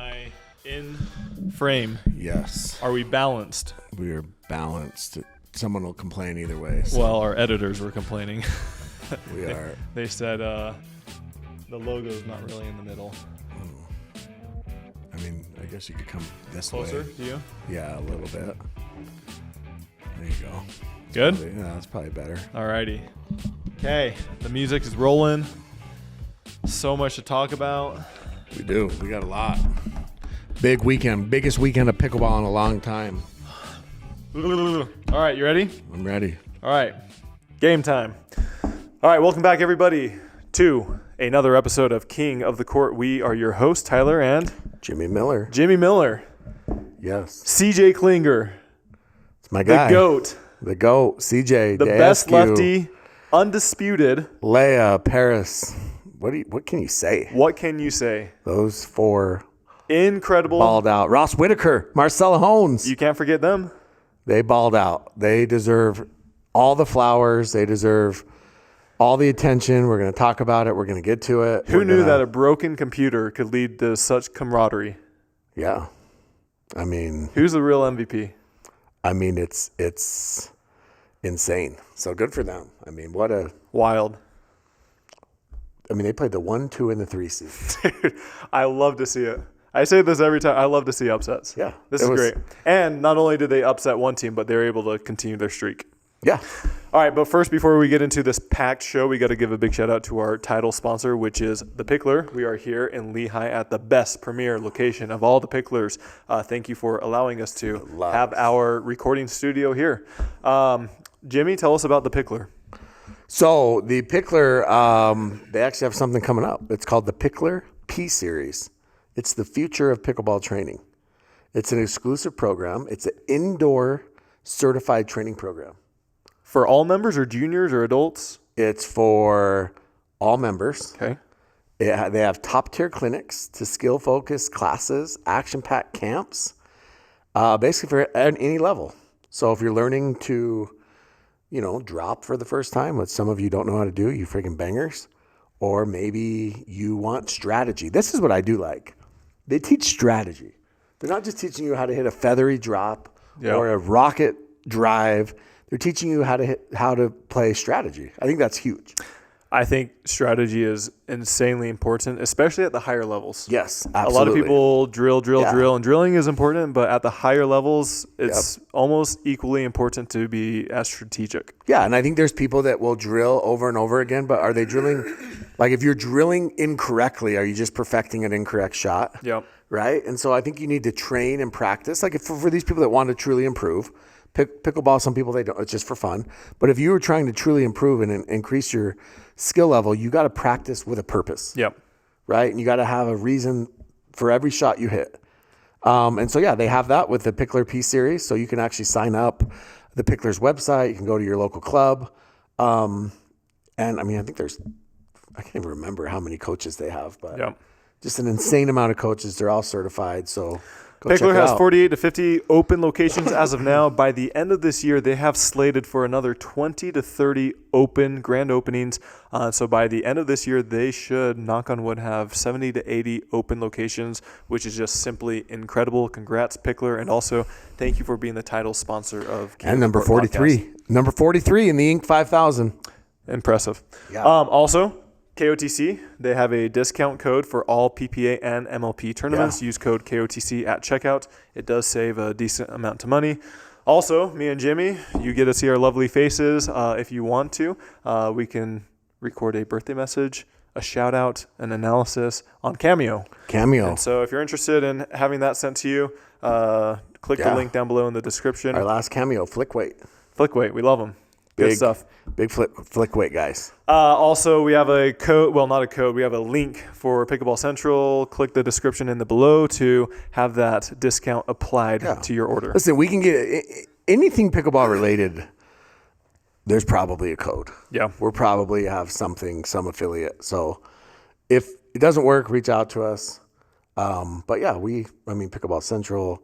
I in frame? Yes. Are we balanced? We are balanced. Someone will complain either way. So Well, our editors were complaining. we are. They said the logo's not really in the middle. I mean, I guess you could come this Closer way. to you? Yeah, a little bit. There you go. Good? Yeah, that's probably better. Alrighty. Okay, the music is rolling. So much to talk about. We do. We got a lot. Big weekend. Biggest weekend of pickleball in a long time. All right, you ready? I'm ready. All right, game time. All right, welcome back, everybody, to another episode of King of the Court. We are your hosts, Tyler and Jimmy Miller. Jimmy Miller. Yes. CJ Klinger. It's my guy. The GOAT. The GOAT. CJ. The best lefty. Undisputed. Leia. Paris. What can you say? What can you say? Those four. Incredible. Balled out. Ross Whitaker. Marcella Hones. You can't forget them. They balled out. They deserve all the flowers. They deserve all the attention. We're going to talk about it. We're going to get to it. Who knew that a broken computer could lead to such camaraderie? Yeah. I mean, who's the real MVP? I mean, it's insane. So good for them. I mean, wild. I mean, they played the 1, 2, and the 3 seed. Dude, I love to see it. I say this every time. I love to see upsets. Yeah. This is great. And not only did they upset one team, but they were able to continue their streak. Yeah. All right, but first, before we get into this packed show, we got to give a big shout out to our title sponsor, which is the Picklr. We are here in Lehigh at the best premier location of all the Picklrs. Thank you for allowing us to have our recording studio here. Jimmy, tell us about the Picklr. So the Picklr, they actually have something coming up. It's called the Picklr P Series. It's the future of pickleball training. It's an exclusive program. It's an indoor certified training program. For all members or juniors or adults? It's for all members. Okay. They have top-tier clinics to skill-focused classes, action-packed camps, basically for any level. So if you're learning to, drop for the first time, which some of you don't know how to do, you freaking bangers, or maybe you want strategy. This is what I do like. They teach strategy. They're not just teaching you how to hit a feathery drop or a rocket drive. They're teaching you how to play strategy. I think that's huge. I think strategy is insanely important, especially at the higher levels. Yes, absolutely. A lot of people drill, and drilling is important, but at the higher levels, it's almost equally important to be as strategic. Yeah, and I think there's people that will drill over and over again, but are they drilling, like if you're drilling incorrectly, are you just perfecting an incorrect shot? Yep. Right? And so I think you need to train and practice. Like for these people that want to truly improve, pickleball, some people, they don't. It's just for fun. But if you were trying to truly improve and increase your skill level, you got to practice with a purpose. Yep. Right? And you got to have a reason for every shot you hit. And so, they have that with the Picklr P Series. So you can actually sign up the Picklr's website. You can go to your local club. And I mean, I can't even remember how many coaches they have, but just an insane amount of coaches. They're all certified. So Picklr has 48 to 50 open locations as of now. By the end of this year, they have slated for another 20 to 30 grand openings. So by the end of this year, they should, knock on wood, have 70 to 80 open locations, which is just simply incredible. Congrats, Picklr. And also, thank you for being the title sponsor of King and number 43. Podcast. Number 43 in the Inc. 5000. Impressive. Yeah. Also, KOTC, they have a discount code for all PPA and MLP tournaments. Use code KOTC at checkout. It does save a decent amount of money. Also, me and Jimmy, you get to see our lovely faces. If you want to, we can record a birthday message, a shout out, an analysis on Cameo. And so if you're interested in having that sent to you, click the link down below in the description. Our last Cameo, Flickweight. Flickweight, we love them. Good stuff. Big Flickweight guys. Also, we have a code. Well, not a code. We have a link for Pickleball Central. Click the description in the below to have that discount applied to your order. Listen, we can get anything pickleball related. There's probably a code. Yeah. We'll probably have some affiliate. So if it doesn't work, reach out to us. But Pickleball Central,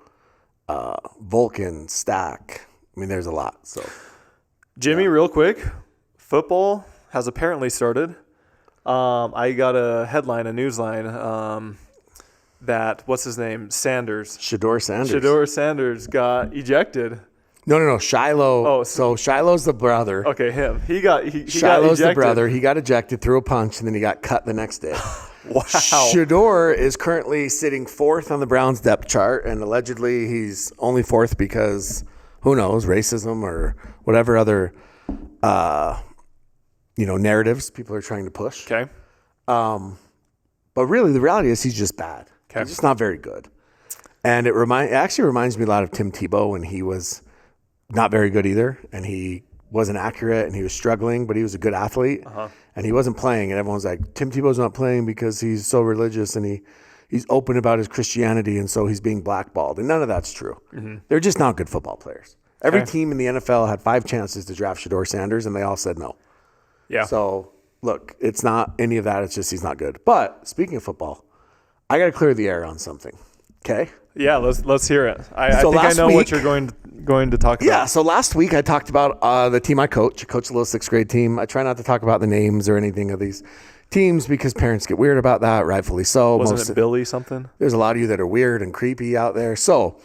Vulcan, Stack. I mean, there's a lot. So. Jimmy, real quick, football has apparently started. I got a headline, a newsline. that, what's his name? Sanders. Shador Sanders. Shador Sanders got ejected. No. Shiloh. Oh, so Shiloh's the brother. Okay, him. He got Shiloh's ejected. the brother. He got ejected, threw a punch, and then he got cut the next day. Wow. Shador is currently sitting 4th on the Browns depth chart, and allegedly he's only 4th because, who knows, racism or whatever other, narratives people are trying to push. Okay. But really, the reality is he's just bad. Okay. He's just not very good. And it actually reminds me a lot of Tim Tebow when he was not very good either, and he wasn't accurate, and he was struggling, but he was a good athlete, and he wasn't playing, and everyone's like, Tim Tebow's not playing because he's so religious, and he's open about his Christianity, and so he's being blackballed, and none of that's true. Mm-hmm. They're just not good football players. Every team in the NFL had 5 chances to draft Shador Sanders, and they all said no. Yeah. So, look, it's not any of that. It's just he's not good. But speaking of football, I got to clear the air on something. Okay? Yeah, let's hear it. I think I know what you're going to talk about. Yeah, so last week I talked about the team I coach. I coach a little 6th grade team. I try not to talk about the names or anything of these teams because parents get weird about that, rightfully so. Wasn't it Billy something? There's a lot of you that are weird and creepy out there. So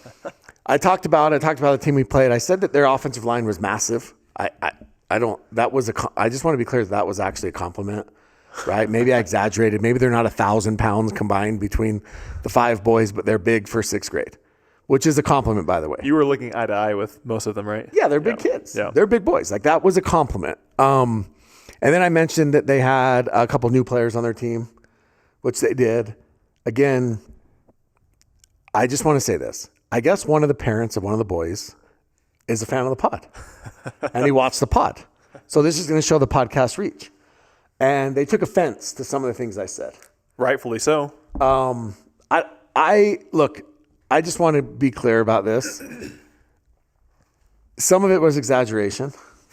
I talked about the team we played. I said that their offensive line was massive. I just want to be clear that was actually a compliment, right? Maybe I exaggerated. Maybe they're not 1,000 pounds combined between the 5 boys, but they're big for 6th grade, which is a compliment, by the way. You were looking eye to eye with most of them, right? Yeah, they're big kids. Yeah. They're big boys. Like, that was a compliment. And then I mentioned that they had a couple new players on their team, which they did. Again, I just want to say this. I guess one of the parents of one of the boys is a fan of the pod, and he watched the pod. So this is going to show the podcast reach. And they took offense to some of the things I said. Rightfully so. I just want to be clear about this. Some of it was exaggeration,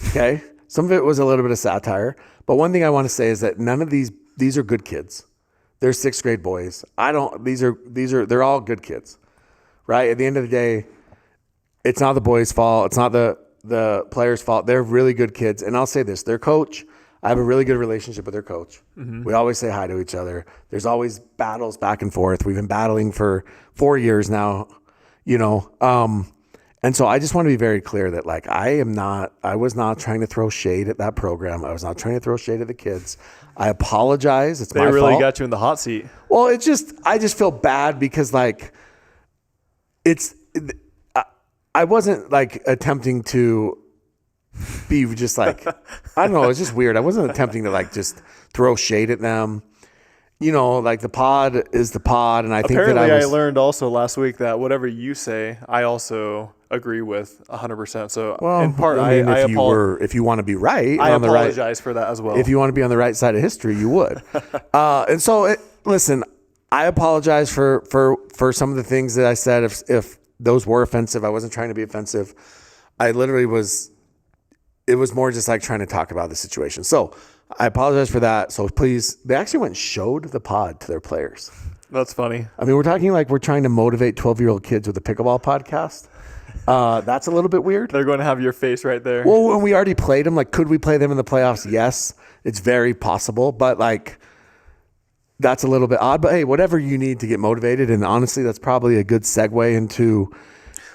okay? Some of it was a little bit of satire. But one thing I want to say is that none of these are good kids. They're 6th grade boys. They're all good kids, right? At the end of the day, it's not the boys' fault. It's not the players' fault. They're really good kids. And I'll say this, their coach, I have a really good relationship with their coach. Mm-hmm. We always say hi to each other. There's always battles back and forth. We've been battling for 4 years now, and so I just want to be very clear that, like, I was not trying to throw shade at that program. I was not trying to throw shade at the kids. I apologize. It's my fault. They really got you in the hot seat. Well, I just feel bad because, like, I wasn't, like, attempting to be just like, I don't know, it's just weird. I wasn't attempting to, like, just throw shade at them. Like, the pod is the pod, and I think that I learned also last week that whatever you say, I also agree with 100%. So, in part, if you want to be right, I apologize for that as well. If you want to be on the right side of history, you would. And so, listen, I apologize for some of the things that I said. If those were offensive, I wasn't trying to be offensive. I literally was. It was more just like trying to talk about the situation. So I apologize for that. So please, they actually went and showed the pod to their players. That's funny. I mean, we're talking like we're trying to motivate 12-year-old kids with a pickleball podcast. That's a little bit weird. They're going to have your face right there. Well, when we already played them, like, could we play them in the playoffs? Yes, it's very possible. But, like, that's a little bit odd. But, hey, whatever you need to get motivated. And honestly, that's probably a good segue into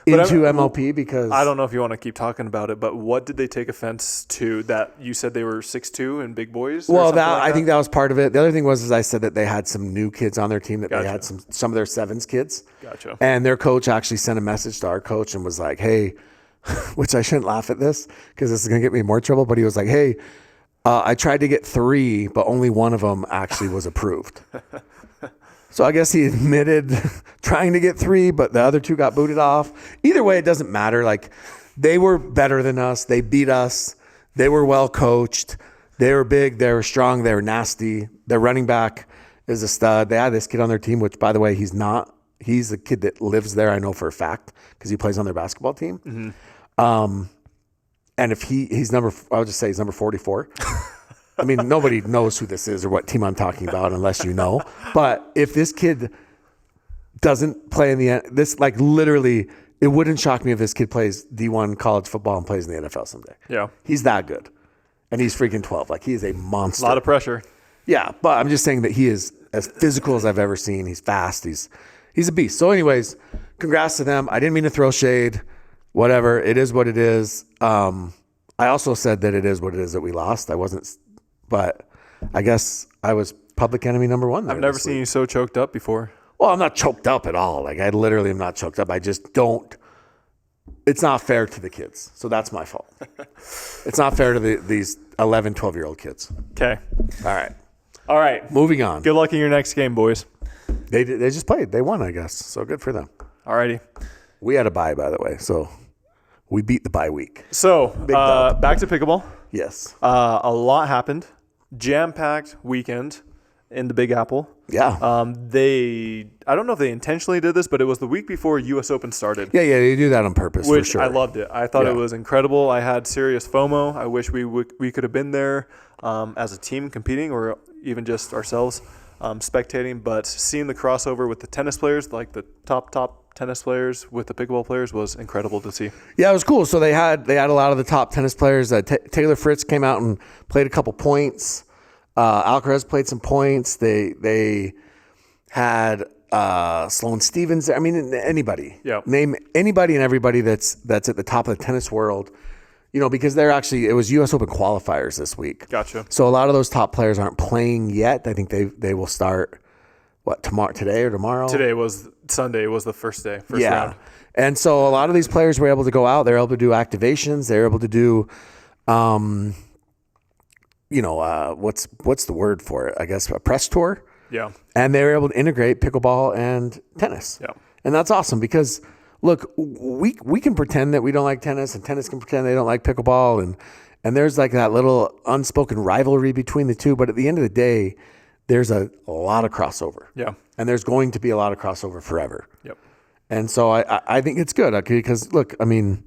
MLP, because I don't know if you want to keep talking about it, but what did they take offense to that you said they were 6'2" and big boys? Well, I think that was part of it. The other thing was I said that they had some new kids on their team, that Gotcha. they had some of their 7s kids. Gotcha. And their coach actually sent a message to our coach and was like, hey, which I shouldn't laugh at this because this is going to get me in more trouble, but he was like, hey, I tried to get 3, but only one of them actually was approved. So I guess he admitted trying to get 3, but the other 2 got booted off. Either way, it doesn't matter. Like, they were better than us. They beat us. They were well coached. They were big. They were strong. They were nasty. Their running back is a stud. They had this kid on their team, which, by the way, he's not. He's a kid that lives there, I know for a fact, because he plays on their basketball team. Mm-hmm. And if he's number 44. I mean, nobody knows who this is or what team I'm talking about unless you know. But if this kid doesn't play in the end, literally, it wouldn't shock me if this kid plays D1 college football and plays in the NFL someday. Yeah. He's that good. And he's freaking 12. Like, he is a monster. A lot of pressure. Yeah, but I'm just saying that he is as physical as I've ever seen. He's fast. He's a beast. So anyways, congrats to them. I didn't mean to throw shade. Whatever. It is what it is. I also said that it is what it is that we lost. I wasn't, but I guess I was public enemy number one there. I've never seen you so choked up before. Well, I'm not choked up at all. Like, I literally am not choked up. I just don't. It's not fair to the kids. So that's my fault. It's not fair to these 11, 12-year-old kids. Okay. All right. Moving on. Good luck in your next game, boys. They just played. They won, I guess. So good for them. Alrighty. We had a bye, by the way. So we beat the bye week. So back to pickleball. Yes. A lot happened. Jam-packed weekend in the Big Apple. Yeah. I don't know if they intentionally did this, but it was the week before U.S. Open started. Yeah, they do that on purpose, which for sure. I loved it. I thought it was incredible. I had serious FOMO. I wish we could have been there as a team competing, or even just ourselves spectating. But seeing the crossover with the tennis players, like the top tennis players with the pickleball players, was incredible to see. Yeah, it was cool. So they had a lot of the top tennis players. Taylor Fritz came out and played a couple points. Alcaraz played some points. They had Sloane Stevens. I mean, anybody. Yeah. Name anybody and everybody that's at the top of the tennis world. Because it was U.S. Open qualifiers this week. Gotcha. So a lot of those top players aren't playing yet. I think they will start today or tomorrow. Sunday was the first round. And so a lot of these players were able to go out. They're able to do activations. They're able to do, what's the word for it? I guess a press tour. Yeah. And they were able to integrate pickleball and tennis. Yeah. And that's awesome because, look, we can pretend that we don't like tennis, and tennis can pretend they don't like pickleball, and there's like that little unspoken rivalry between the two. But at the end of the day, there's a lot of crossover. Yeah. And there's going to be a lot of crossover forever. Yep. And so I think it's good, okay, because, look, I mean,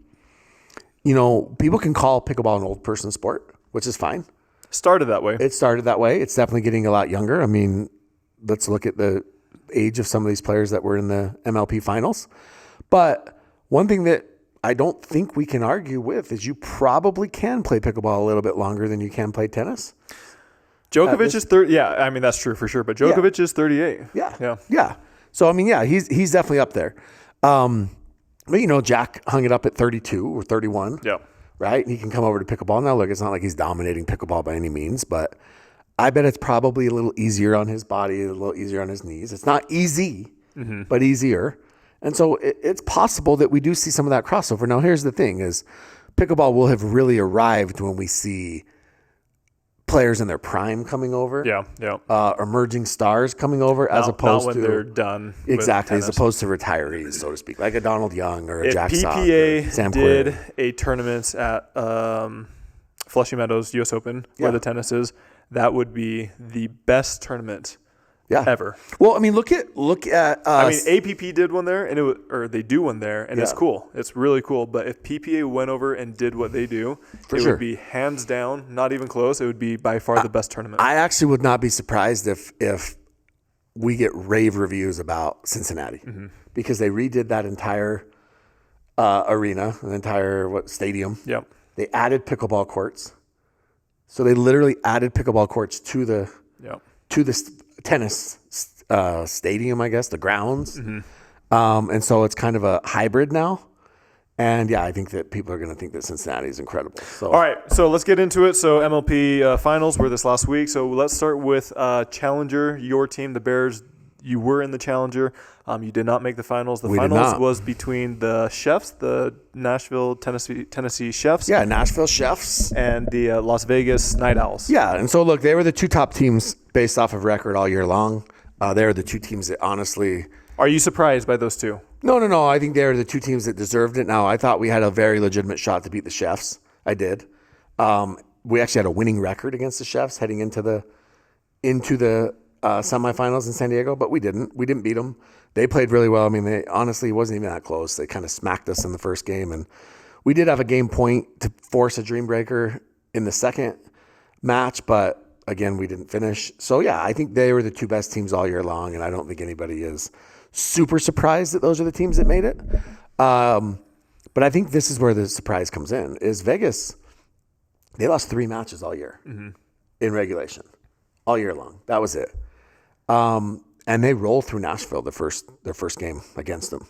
people can call pickleball an old person sport, which is fine. Started that way. It started that way. It's definitely getting a lot younger. I mean, let's look at the age of some of these players that were in the MLP Finals. But one thing that I don't think we can argue with is you probably can play pickleball a little bit longer than you can play tennis. Djokovic is 30. Yeah, I mean, that's true for sure. But Djokovic is 38. Yeah. So, I mean, yeah, he's definitely up there. But, Jack hung it up at 32 or 31. Yeah. Right? He can come over to pickleball. Now, look, it's not like he's dominating pickleball by any means, but I bet it's probably a little easier on his body, a little easier on his knees. It's not easy, but easier. And so it's possible that we do see some of that crossover. Now, here's the thing is pickleball will have really arrived when we see players in their prime coming over. Yeah. Emerging stars coming over as opposed not when to they're done. Exactly, as opposed to retirees, so to speak, like a Donald Young or a Jack Sock PPA or Sam did Querrey. a tournament at Flushing Meadows U.S. Open where the tennis is, that would be the best tournament ever. Well, I mean, look at I mean, APP did one there, and they do one there, and it's cool. It's really cool. But if PPA went over and did what they do, would be hands down, not even close. It would be by far the best tournament. I actually would not be surprised if we get rave reviews about Cincinnati because they redid that entire arena, an entire stadium. Yep. They added pickleball courts, so they literally added pickleball courts to the tennis stadium, I guess, the grounds. And so it's kind of a hybrid now. And yeah, I think that people are going to think that Cincinnati is incredible. So, all right, so let's get into it. So MLP Finals were this last week. So let's start with Challenger, your team, the Bears. You were in the Challenger. You did not make the finals. The finals was between the Chefs, the Nashville, Tennessee Chefs. Yeah, Nashville Chefs. And the Las Vegas Night Owls. Yeah, and so look, they were the two top teams based off of record all year long. They were the two teams that honestly... Are you surprised by those two? No. I think they were the two teams that deserved it. Now, I thought we had a very legitimate shot to beat the Chefs. I did. We actually had a winning record against the Chefs heading into the semifinals in San Diego, but we didn't. We didn't beat them. They played really well. I mean, it wasn't even that close. They kind of smacked us in the first game, and we did have a game point to force a dream breaker in the second match, but again, we didn't finish. So yeah, I think they were the two best teams all year long, and I don't think anybody is super surprised that those are the teams that made it. But I think this is where the surprise comes in, is Vegas, they lost 3 matches all year in regulation, all year long. That was it. And they roll through Nashville their first game against them.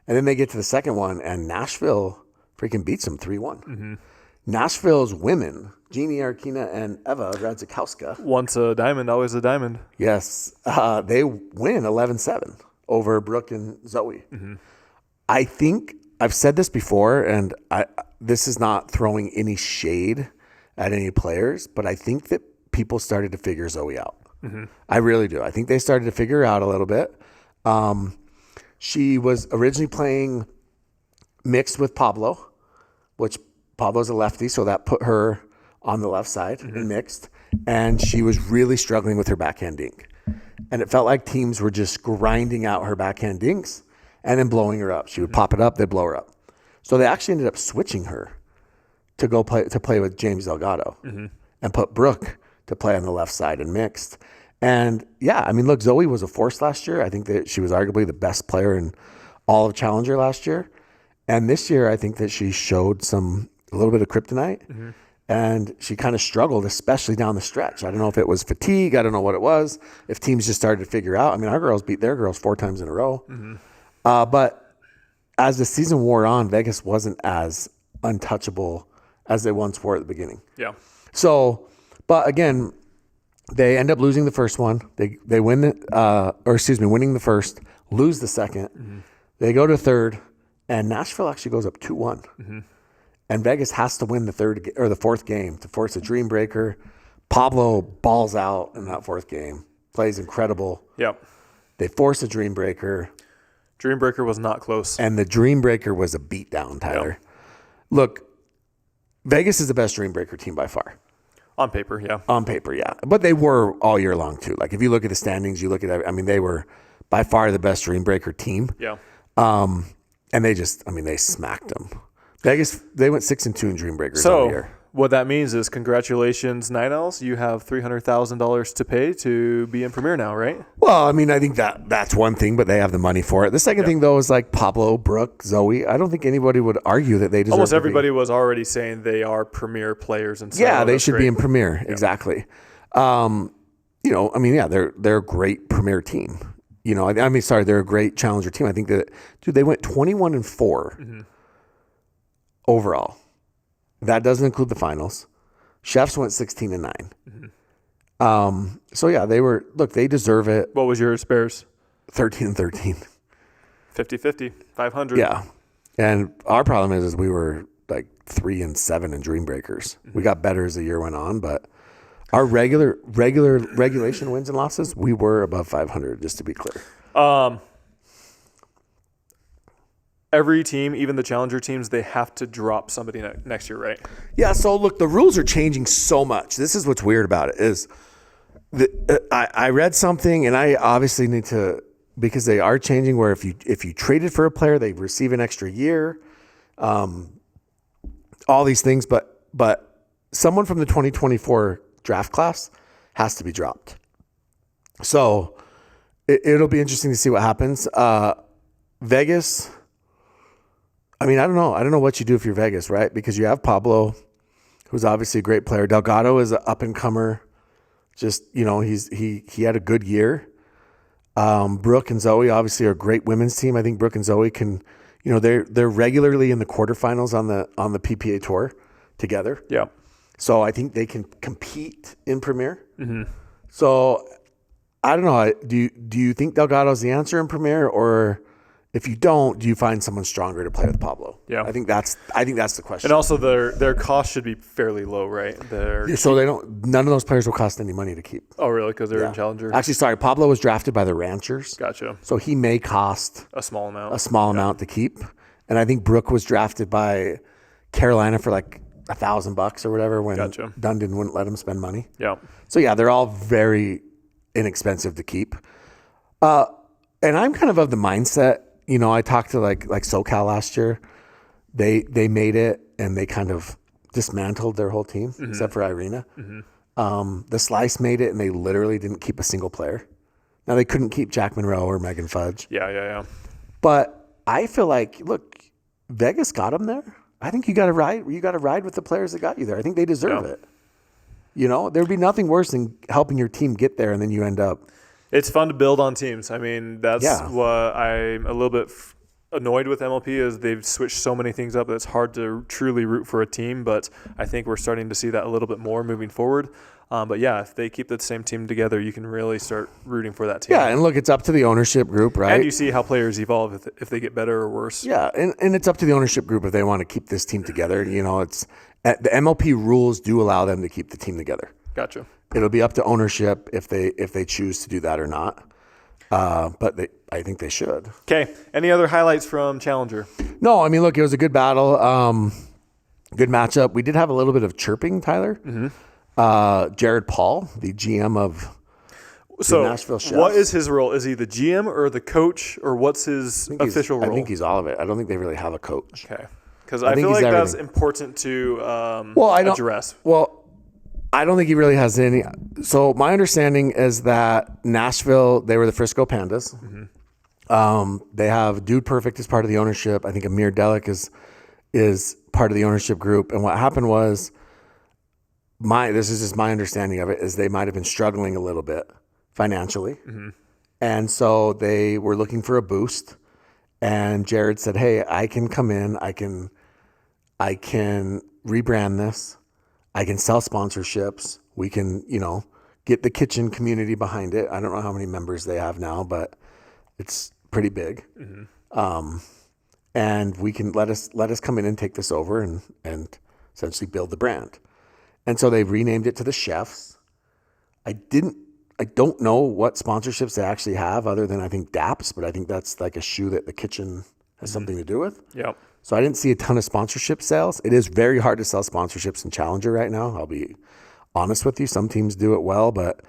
And then they get to the second one, and Nashville freaking beats them 3-1. Nashville's women, Jeannie Arkina and Eva Radzikowska. Once a diamond, always a diamond. Yes. They win 11-7 over Brooke and Zoe. I think I've said this before, and this is not throwing any shade at any players, but I think that people started to figure Zoe out. I really do. I think they started to figure her out a little bit. She was originally playing mixed with Pablo, which Pablo's a lefty, so that put her on the left side in mixed. And she was really struggling with her backhand dink. And it felt like teams were just grinding out her backhand dinks and then blowing her up. She would pop it up, they'd blow her up. So they actually ended up switching her to go play with James Delgado and put Brooke to play on the left side and mixed. And yeah, I mean, look, Zoe was a force last year. I think that she was arguably the best player in all of Challenger last year. And this year, I think that she showed a little bit of kryptonite, and she kind of struggled, especially down the stretch. I don't know if it was fatigue. I don't know what it was. If teams just started to figure out. I mean, our girls beat their girls 4 times in a row. But as the season wore on, Vegas wasn't as untouchable as they once were at the beginning. Yeah. So, but again, they end up losing the first one. They win winning the first, lose the second. They go to third, and Nashville actually goes up 2-1. And Vegas has to win the fourth game to force a dream breaker. Pablo balls out in that fourth game, plays incredible. Yep. They force a dream breaker. Dream breaker was not close. And the dream breaker was a beatdown, Tyler. Yep. Look, Vegas is the best dream breaker team by far. On paper, yeah. On paper, yeah. But they were all year long, too. Like, if you look at the standings, you look at, they were by far the best dream breaker team. Yeah. And they they smacked them. Vegas, they went 6-2 in dream breakers all year. What that means is, congratulations, Night Owls. You have $300,000 to pay to be in Premier now, right? Well, I think that's one thing, but they have the money for it. The second thing, though, is like Pablo, Brooke, Zoe. I don't think anybody would argue that they deserve Almost everybody was already saying they are Premier players. And yeah, they should be in Premier. Yeah. Exactly. They're a great Premier team. They're a great Challenger team. I think that, they went 21-4 overall. That doesn't include the finals. Chefs went 16-9. They deserve it. What was yours, Bears? 13-13. 50-50, 500. Yeah. And our problem is we were like 3-7 in Dream Breakers. We got better as the year went on, but our regular regulation wins and losses, we were above 500, just to be clear. Every team, even the Challenger teams, they have to drop somebody next year, right? Yeah, so look, the rules are changing so much. This is what's weird about it is I read something, and I obviously need to, because they are changing, where if you traded for a player, they receive an extra year, all these things, but someone from the 2024 draft class has to be dropped. So it'll be interesting to see what happens. Vegas, I don't know. I don't know what you do if you're Vegas, right? Because you have Pablo, who's obviously a great player. Delgado is an up-and-comer. Just, he had a good year. Brooke and Zoe obviously are a great women's team. I think Brooke and Zoe can, they're regularly in the quarterfinals on the PPA tour together. Yeah. So I think they can compete in Premier. So I don't know. Do you think Delgado's the answer in Premier, or if you don't, do you find someone stronger to play with Pablo? Yeah, I think that's the question. And also their cost should be fairly low, right? So none of those players will cost any money to keep. Oh, really? Because they're in Challenger. Actually, sorry, Pablo was drafted by the Ranchers. Gotcha. So he may cost a small amount to keep. And I think Brooke was drafted by Carolina for like $1,000 or whatever when Dundon wouldn't let him spend money. Yeah. So yeah, they're all very inexpensive to keep. And I'm kind of the mindset. I talked to like SoCal last year. They made it, and they kind of dismantled their whole team except for Irina. The Slice made it, and they literally didn't keep a single player. Now they couldn't keep Jack Monroe or Megan Fudge. Yeah. But I feel like, look, Vegas got them there. I think you got to ride. You got to ride with the players that got you there. I think they deserve it. There'd be nothing worse than helping your team get there, and then you end up It's fun to build on teams. I mean, that's what I'm a little bit annoyed with MLP is they've switched so many things up that it's hard to truly root for a team, but I think we're starting to see that a little bit more moving forward. But yeah, if they keep the same team together, you can really start rooting for that team. Yeah, and look, it's up to the ownership group, right? And you see how players evolve if they get better or worse. Yeah, and it's up to the ownership group if they want to keep this team together. You know, it's the MLP rules do allow them to keep the team together. Gotcha. It'll be up to ownership if they choose to do that or not. But I think they should. Okay. Any other highlights from Challenger? No, I mean, look, it was a good battle. Good matchup. We did have a little bit of chirping, Tyler. Mm-hmm. Jared Paul, the GM of the Nashville Chefs. What is his role? Is he the GM or the coach, or what's his official role? I think he's all of it. I don't think they really have a coach. Okay. Because I feel like that's important to address. Well, I don't think he really has any. So my understanding is that Nashville, they were the Frisco Pandas. Mm-hmm. They have Dude Perfect as part of the ownership. I think Amir Delic is part of the ownership group. And what happened was, this is just my understanding of it, is they might have been struggling a little bit financially. Mm-hmm. And so they were looking for a boost. And Jared said, hey, I can come in. I can rebrand this. I can sell sponsorships. We can, get the kitchen community behind it. I don't know how many members they have now, but it's pretty big. Mm-hmm. And we can let us come in and take this over and essentially build the brand. And so they renamed it to the Chefs. I don't know what sponsorships they actually have other than I think DAPS, but I think that's like a shoe that the kitchen has something to do with. Yep. So I didn't see a ton of sponsorship sales. It is very hard to sell sponsorships in Challenger right now. I'll be honest with you. Some teams do it well, but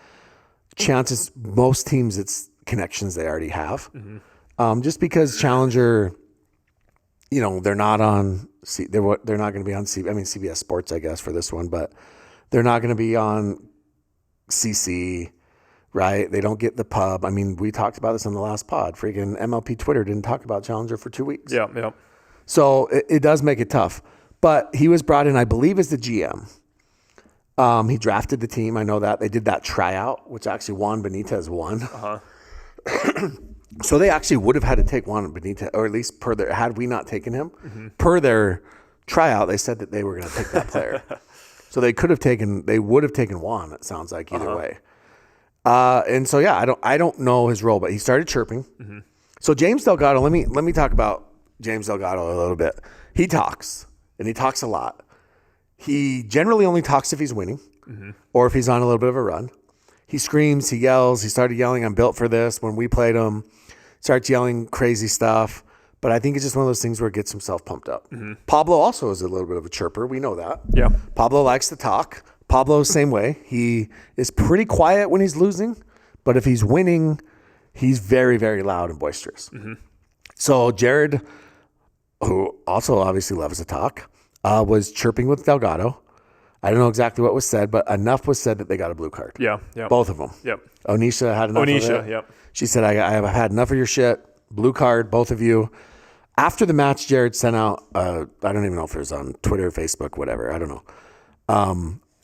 chances, most teams, it's connections they already have. Mm-hmm. Just because Challenger, they're not on, they're not going to be on CBS Sports, I guess, for this one, but they're not going to be on CC, right? They don't get the pub. I mean, we talked about this on the last pod. Freaking MLP Twitter didn't talk about Challenger for 2 weeks. Yeah. So it does make it tough. But he was brought in, I believe, as the GM. He drafted the team. I know that. They did that tryout, which actually Juan Benitez won. Uh-huh. So they actually would have had to take Juan Benitez, or at least had we not taken him, mm-hmm. per their tryout, they said that they were going to take that player. So they would have taken Juan, it sounds like, either way. And so, yeah, I don't know his role, but he started chirping. Mm-hmm. So James Delgado, let me talk about James Delgado a little bit. He talks, and he talks a lot. He generally only talks if he's winning, mm-hmm. or if he's on a little bit of a run. He screams, he yells. He started yelling, "I'm built for this." When we played him, starts yelling crazy stuff. But I think it's just one of those things where it gets himself pumped up. Mm-hmm. Pablo also is a little bit of a chirper. We know that. Yeah. Pablo likes to talk. Pablo, same way. He is pretty quiet when he's losing, but if he's winning, he's very, very loud and boisterous. Mm-hmm. So Jared, who also obviously loves to talk, was chirping with Delgado. I don't know exactly what was said, but enough was said that they got a blue card. Yeah. Both of them. Yep. Onisha had enough of it. Yep. She said, I have had enough of your shit. Blue card, both of you. After the match, Jared sent out, I don't even know if it was on Twitter, Facebook, whatever. I don't know.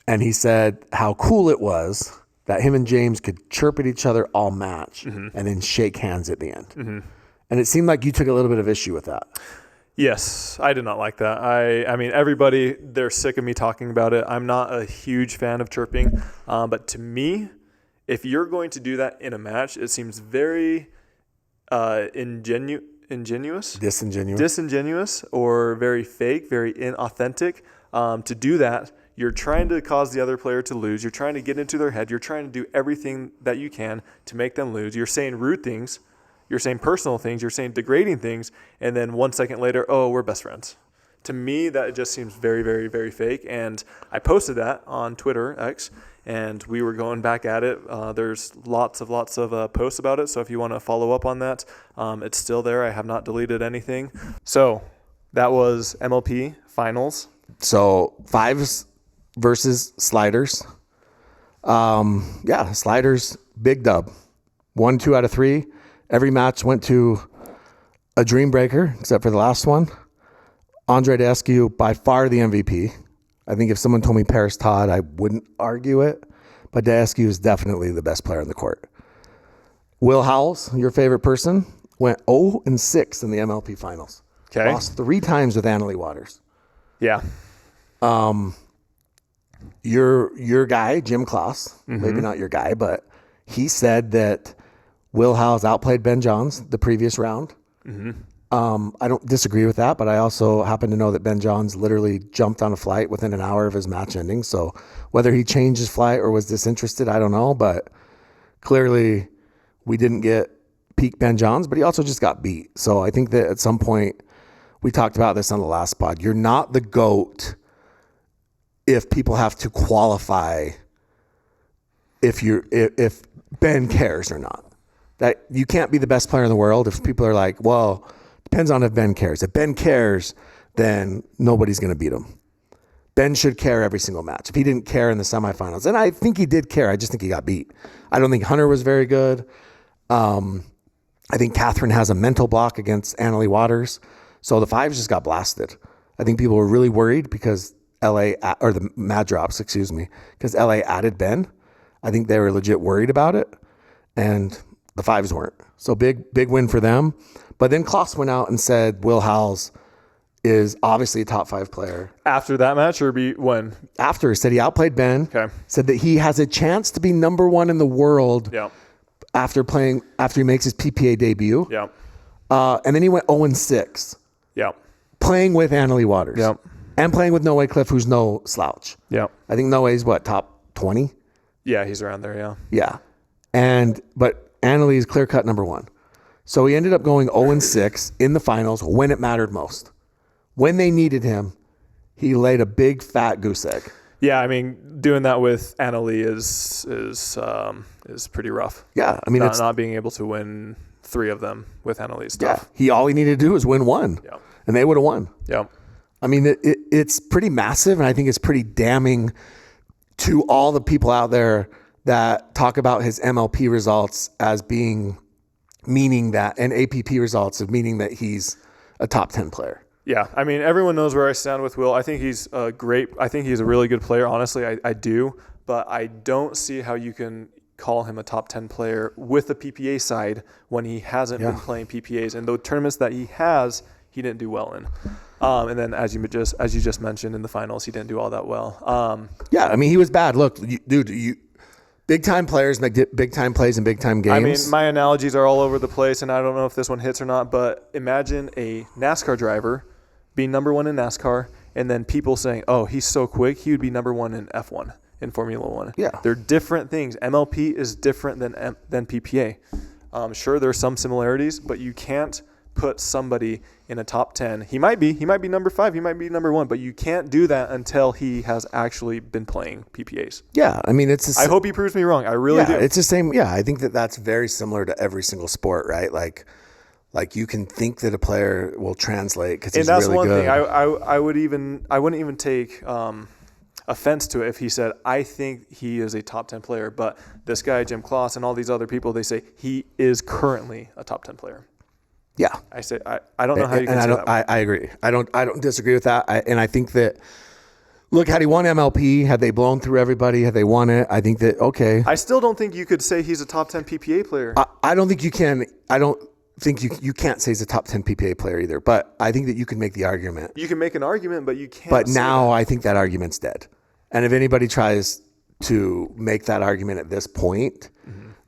And he said how cool it was that him and James could chirp at each other all match, mm-hmm. and then shake hands at the end. Mm-hmm. And it seemed like you took a little bit of issue with that. Yes, I did not like that. I mean, everybody, they're sick of me talking about it. I'm not a huge fan of chirping. But to me, if you're going to do that in a match, it seems very disingenuous, or very fake, very inauthentic. To do that, you're trying to cause the other player to lose. You're trying to get into their head. You're trying to do everything that you can to make them lose. You're saying rude things. You're saying personal things, you're saying degrading things, and then 1 second later, oh, we're best friends. To me, that just seems very, very, very fake. And I posted that on Twitter, X, and we were going back at it. There's lots of posts about it, so if you want to follow up on that, it's still there. I have not deleted anything. So that was MLP Finals. So fives versus sliders. Sliders, big dub. 1-2 out of 3. Every match went to a dream breaker, except for the last one. Andre Deskew, by far the MVP. I think if someone told me Paris Todd, I wouldn't argue it. But Deskew is definitely the best player on the court. Will Howells, your favorite person, went 0-6 in the MLP Finals. Okay. Lost 3 times with Annalie Waters. Yeah. Your guy, Jim Kloss, maybe not your guy, but he said that Will Howells outplayed Ben Johns the previous round. I don't disagree with that, but I also happen to know that Ben Johns literally jumped on a flight within an hour of his match ending. So whether he changed his flight or was disinterested, I don't know. But clearly we didn't get peak Ben Johns, but he also just got beat. So I think that at some point, we talked about this on the last pod, you're not the GOAT if people have to qualify if Ben cares or not. That you can't be the best player in the world if people are like, well, depends on if Ben cares. If Ben cares, then nobody's going to beat him. Ben should care every single match. If he didn't care in the semifinals, and I think he did care, I just think he got beat. I don't think Hunter was very good. I think Catherine has a mental block against Annalie Waters. So the fives just got blasted. I think people were really worried because the Mad Drops, because LA added Ben. I think they were legit worried about it, and the fives weren't. So big win for them. But then Kloss went out and said Will Howells is obviously a top 5 player. After that match or when? After, he said he outplayed Ben. Okay. Said that he has a chance to be number 1 in the world. Yeah. After he makes his PPA debut. Yeah. And then he went 0-6. Yeah. Playing with Annalie Waters. Yeah. And playing with Noe Cliff, who's no slouch. Yeah. I think Noe's top 20? Yeah, he's around there, yeah. Yeah. But Annalie is clear-cut number 1. So he ended up going 0-6 in the finals when it mattered most. When they needed him, he laid a big fat goose egg. Yeah, I mean, doing that with Annalie is pretty rough. Yeah, I mean, it's not being able to win 3 of them with Annalie's stuff. Yeah, all he needed to do was win 1. Yeah. And they would have won. Yeah. I mean, it's pretty massive, and I think it's pretty damning to all the people out there that talk about his MLP results as meaning that, and APP results of meaning that he's a top 10 player. Yeah, I mean, everyone knows where I stand with Will. I think he's a really good player, honestly. I do, but I don't see how you can call him a top 10 player with the PPA side when he hasn't been playing PPAs. And the tournaments that he has, he didn't do well in. And then as you just mentioned in the finals, he didn't do all that well. Yeah, I mean, he was bad. Look, dude, big time players make big time plays in big time games. I mean, my analogies are all over the place, and I don't know if this one hits or not, but imagine a NASCAR driver being number 1 in NASCAR, and then people saying, oh, he's so quick, he would be number 1 in F1, in Formula 1. Yeah. They're different things. MLP is different than PPA. Sure, there's some similarities, but you can't put somebody in a top 10. He might be number 5, he might be number 1, but you can't do that until he has actually been playing PPAs. Yeah, I mean, I hope he proves me wrong. I really do. It's the same. Yeah, I think that's very similar to every single sport, right? Like you can think that a player will translate because he's really good. And that's one thing. I wouldn't even take offense to it if he said, I think he is a top 10 player, but this guy, Jim Kloss, and all these other people, they say he is currently a top 10 player. Yeah. I say, I don't know how you can say that. I agree. I don't disagree with that. And I think that, look, had he won MLP, had they blown through everybody, had they won it, I think that, okay. I still don't think you could say he's a top 10 PPA player. I don't think you can. I don't think you can't say he's a top 10 PPA player either, but I think that you can make the argument. You can make an argument, but you can't. But now I think that argument's dead. And if anybody tries to make that argument at this point,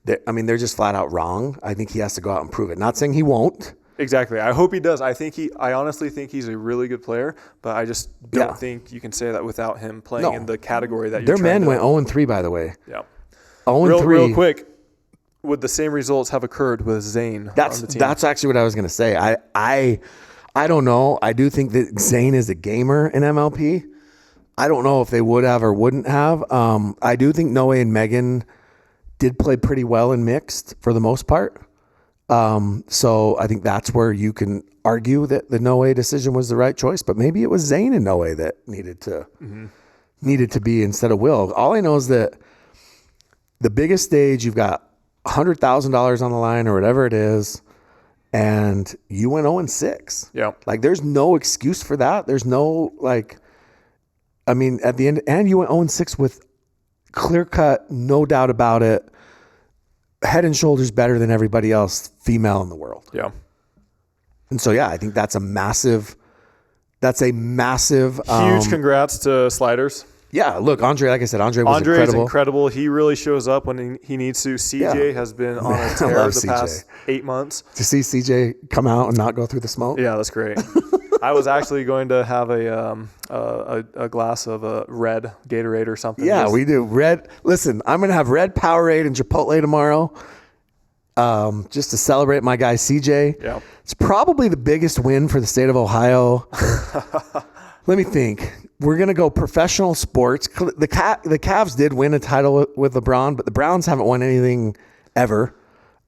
they're just flat out wrong. I think he has to go out and prove it. Not saying he won't. Exactly. I hope he does. I honestly think he's a really good player, but I just don't think you can say that without him playing in the category that you're trying to. Their men went 0-3, by the way. Yeah. 0-3. Real quick, would the same results have occurred with Zane on the team? That's actually what I was going to say. I don't know. I do think that Zane is a gamer in MLP. I don't know if they would have or wouldn't have. I do think Noe and Megan did play pretty well in mixed for the most part. So I think that's where you can argue that the Noe decision was the right choice, but maybe it was Zane and Noe that needed to be instead of Will. All I know is that the biggest stage, you've got $100,000 on the line or whatever it is, and you went 0-6. Yeah. Like, there's no excuse for that. There's no, at the end, and you went 0-6 with clear cut, no doubt about it, head and shoulders better than everybody else female in the world. Yeah. And so, yeah, I think that's a massive Huge congrats to Sliders. Yeah, look, Andre, like I said, Andre was Andre incredible. is incredible. He really shows up when he needs to. CJ has been on a tear the past 8 months. To see CJ come out and not go through the smoke. Yeah, that's great. I was actually going to have a glass of a red Gatorade or something. Yeah, we do. Red. Listen, I'm going to have red Powerade and Chipotle tomorrow just to celebrate my guy CJ. Yeah. It's probably the biggest win for the state of Ohio. Let me think. We're going to go professional sports. The Cavs did win a title with LeBron, but the Browns haven't won anything ever.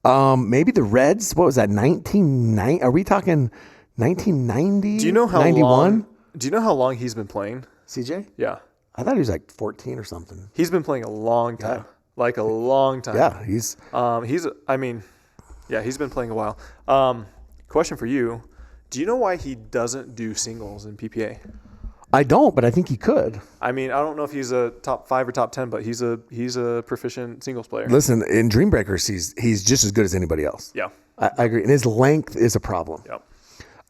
Maybe the Reds, what was that, 1990? Are we talking 1990? Do you know how 91? long? Do you know how long he's been playing? CJ? Yeah. I thought he was like 14 or something. He's been playing a long time. Yeah. Like a long time. Yeah, he's been playing a while. Question for you. Do you know why he doesn't do singles in PPA? I don't, but I think he could. I mean, I don't know if he's a top 5 or top 10, but he's a proficient singles player. Listen, in Dream Breakers, he's just as good as anybody else. Yeah. I agree. And his length is a problem. Yep.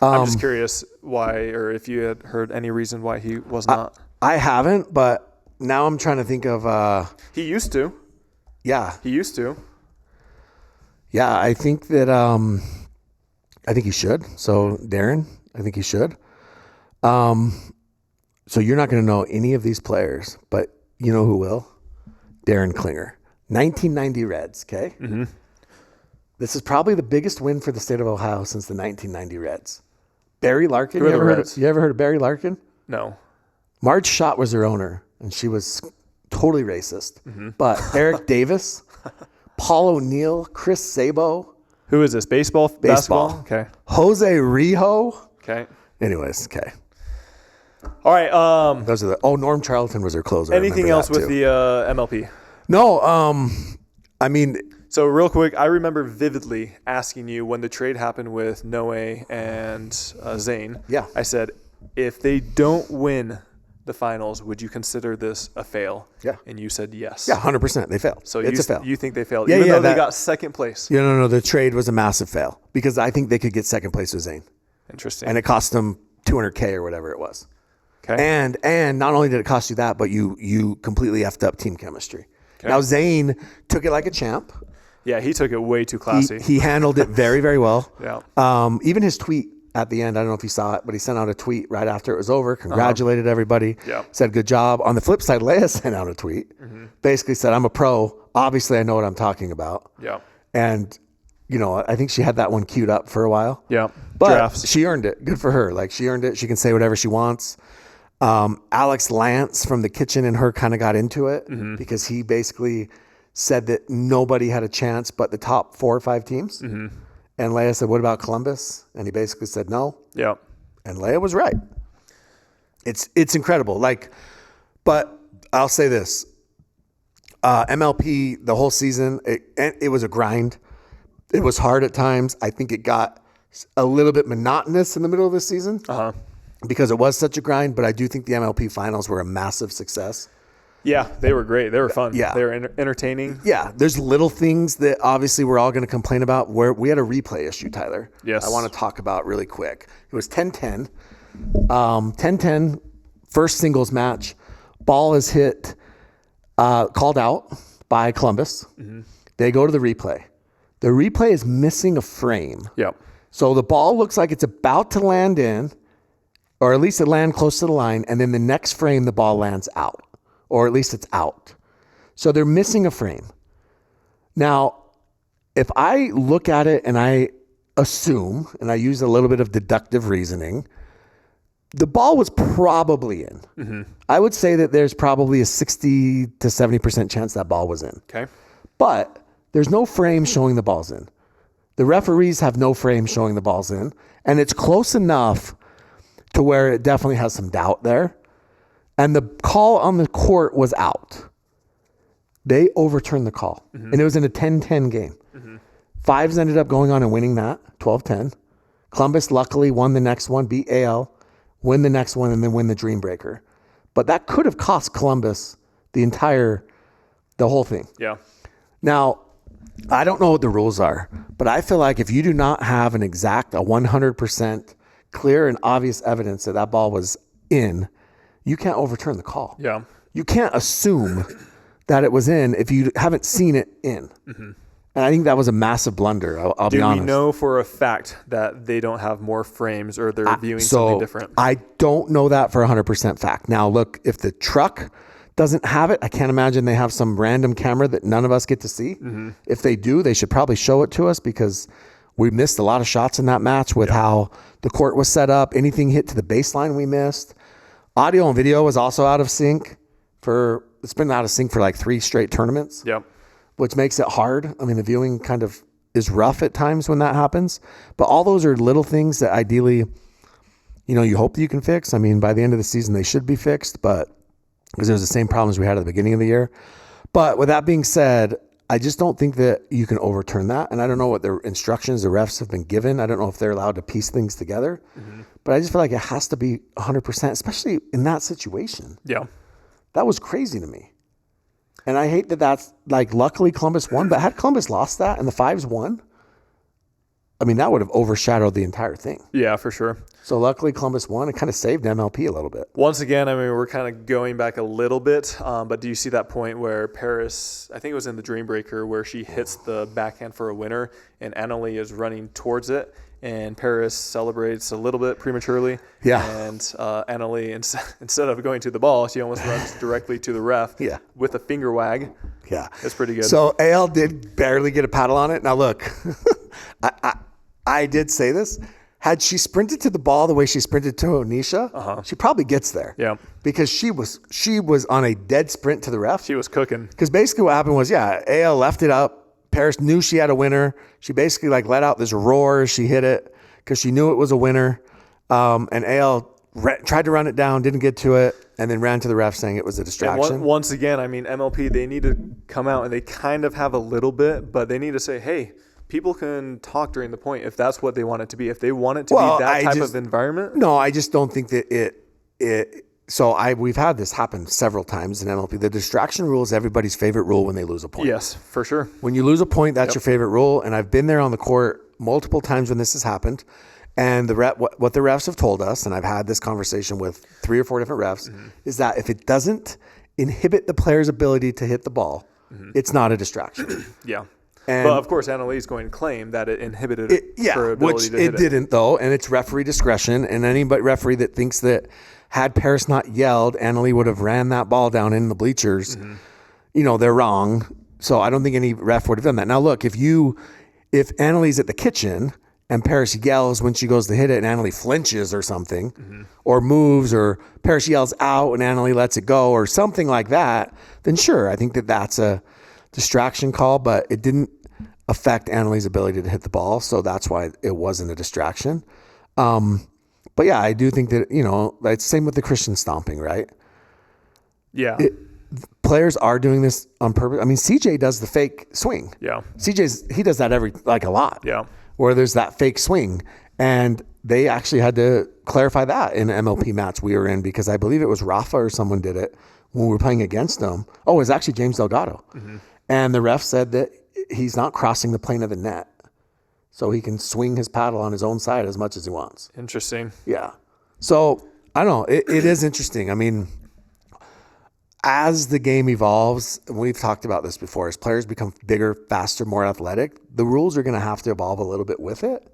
I'm just curious why, or if you had heard any reason why he was not. I haven't, but now I'm trying to think of... he used to. Yeah. He used to. Yeah, I think that... I think he should. So, Darren, I think he should. So you're not going to know any of these players, but you know who will? Darren Klinger. 1990 Reds, okay? Mm-hmm. This is probably the biggest win for the state of Ohio since the 1990 Reds. Barry Larkin. Who are You the Reds? ever heard of Barry Larkin? No. Marge Schott was their owner, and she was totally racist. Mm-hmm. But Eric Davis, Paul O'Neill, Chris Sabo. Who is this? Baseball? Basketball? Okay. Jose Rijo. Okay. Anyways, okay. All right. Those are Norm Charlton was their closer. Anything else with the MLP? No. I mean, so real quick, I remember vividly asking you when the trade happened with Noe and Zane. Yeah. I said, if they don't win the finals, would you consider this a fail? Yeah. And you said yes. Yeah, 100%. They failed. So it's a fail. You think they failed, Yeah, even though they that, got second place? Yeah, no. The trade was a massive fail because I think they could get second place with Zane. Interesting. And it cost them $200K or whatever it was. Okay. And not only did it cost you that, but you completely effed up team chemistry. Okay. Now Zane took it like a champ. Yeah, he took it way too classy. He handled it very, very well. Yeah. Even his tweet at the end, I don't know if you saw it, but he sent out a tweet right after it was over, congratulated everybody, said good job. On the flip side, Leia sent out a tweet, basically said, I'm a pro. Obviously, I know what I'm talking about. Yeah. And, I think she had that one queued up for a while. Yeah. But Drafts. she earned it. Good for her. Like, she earned it. She can say whatever she wants. Alex Lance from the kitchen and her kind of got into it because he basically said that nobody had a chance but the top 4 or 5 teams. Mm-hmm. And Leia said, what about Columbus? And he basically said no. Yeah. And Leia was right. It's incredible. But I'll say this. MLP, the whole season, it was a grind. It was hard at times. I think it got a little bit monotonous in the middle of the season. Because it was such a grind, but I do think the MLP Finals were a massive success. Yeah, they were great. They were fun. Yeah. They were entertaining. Yeah, there's little things that obviously we're all going to complain about. Where we had a replay issue, Tyler. Yes. I want to talk about really quick. It was 10-10. 10-10, first singles match. Ball is hit, called out by Columbus. Mm-hmm. They go to the replay. The replay is missing a frame. Yep. So the ball looks like it's about to land in, or at least it land close to the line, and then the next frame the ball lands out. Or at least it's out. So they're missing a frame. Now, if I look at it and I assume, and I use a little bit of deductive reasoning, the ball was probably in. Mm-hmm. I would say that there's probably a 60 to 70% chance that ball was in. Okay. But there's no frame showing the ball's in. The referees have no frame showing the ball's in. And it's close enough to where it definitely has some doubt there. And the call on the court was out. They overturned the call. Mm-hmm. And it was in a 10-10 game. Mm-hmm. Fives ended up going on and winning that, 12-10. Columbus luckily won the next one, beat AL, win the next one, and then win the Dream Breaker. But that could have cost Columbus the whole thing. Yeah. Now, I don't know what the rules are, but I feel like if you do not have a 100% clear and obvious evidence that that ball was in, you can't overturn the call. Yeah. You can't assume that it was in if you haven't seen it in. Mm-hmm. And I think that was a massive blunder. I'll be honest. Do we know for a fact that they don't have more frames or they're viewing something different? I don't know that for 100% fact. Now, look, if the truck doesn't have it, I can't imagine they have some random camera that none of us get to see. Mm-hmm. If they do, they should probably show it to us because we missed a lot of shots in that match with how the court was set up. Anything hit to the baseline we missed. Audio and video was also out of sync. It's been out of sync for like 3 straight tournaments. Yep. Which makes it hard. I mean, the viewing kind of is rough at times when that happens. But all those are little things that ideally, you hope that you can fix. I mean, by the end of the season, they should be fixed, but because there's the same problems we had at the beginning of the year. But with that being said, I just don't think that you can overturn that. And I don't know what the instructions the refs have been given. I don't know if they're allowed to piece things together. Mm-hmm. But I just feel like it has to be 100%, especially in that situation. Yeah. That was crazy to me. And I hate that that's like, luckily Columbus won, but had Columbus lost that and the Fives won, I mean, that would have overshadowed the entire thing. Yeah, for sure. So luckily Columbus won. It kind of saved MLP a little bit. Once again, I mean, we're kind of going back a little bit, but do you see that point where Paris, I think it was in the Dream Breaker, where she hits the backhand for a winner and Annalie is running towards it and Paris celebrates a little bit prematurely. Yeah. And Annalie, instead of going to the ball, she almost runs directly to the ref with a finger wag. Yeah. That's pretty good. So AL did barely get a paddle on it. Now look, I did say this. Had she sprinted to the ball the way she sprinted to Onisha, she probably gets there. Yeah. Because she was on a dead sprint to the ref. She was cooking. Because basically what happened was, AL left it up. Paris knew she had a winner. She basically let out this roar as she hit it because she knew it was a winner. And AL tried to run it down, didn't get to it, and then ran to the ref saying it was a distraction. Once again, I mean, MLP, they need to come out and they kind of have a little bit, but they need to say, hey, people can talk during the point if that's what they want it to be. If they want it to be that type of environment. No, I just don't think that we've had this happen several times in MLP. The distraction rule is everybody's favorite rule when they lose a point. Yes, for sure. When you lose a point, that's your favorite rule. And I've been there on the court multiple times when this has happened. And what the refs have told us, and I've had this conversation with 3 or 4 different refs, is that if it doesn't inhibit the player's ability to hit the ball, it's not a distraction. Yeah. But of course, Annalie is going to claim that it inhibited her ability to hit it. Which it didn't, though, and it's referee discretion. And any referee that thinks that had Paris not yelled, Annalie would have ran that ball down in the bleachers. They're wrong. So I don't think any ref would have done that. Now, look, if Annalie's at the kitchen and Paris yells when she goes to hit it and Annalie flinches or something, or moves, or Paris yells out and Annalie lets it go or something like that, then sure, I think that that's a distraction call, but it didn't affect Annalie's ability to hit the ball, so that's why it wasn't a distraction. But yeah, I do think that, it's same with the Christian stomping, right? Yeah. Players are doing this on purpose. I mean, CJ does the fake swing. Yeah. He does that a lot. Yeah. Where there's that fake swing. And they actually had to clarify that in an MLP match we were in because I believe it was Rafa or someone did it when we were playing against them. Oh, it was actually James Delgado. And the ref said that he's not crossing the plane of the net. So he can swing his paddle on his own side as much as he wants. Interesting. Yeah. So, I don't know. It is interesting. I mean, as the game evolves, and we've talked about this before, as players become bigger, faster, more athletic, the rules are going to have to evolve a little bit with it,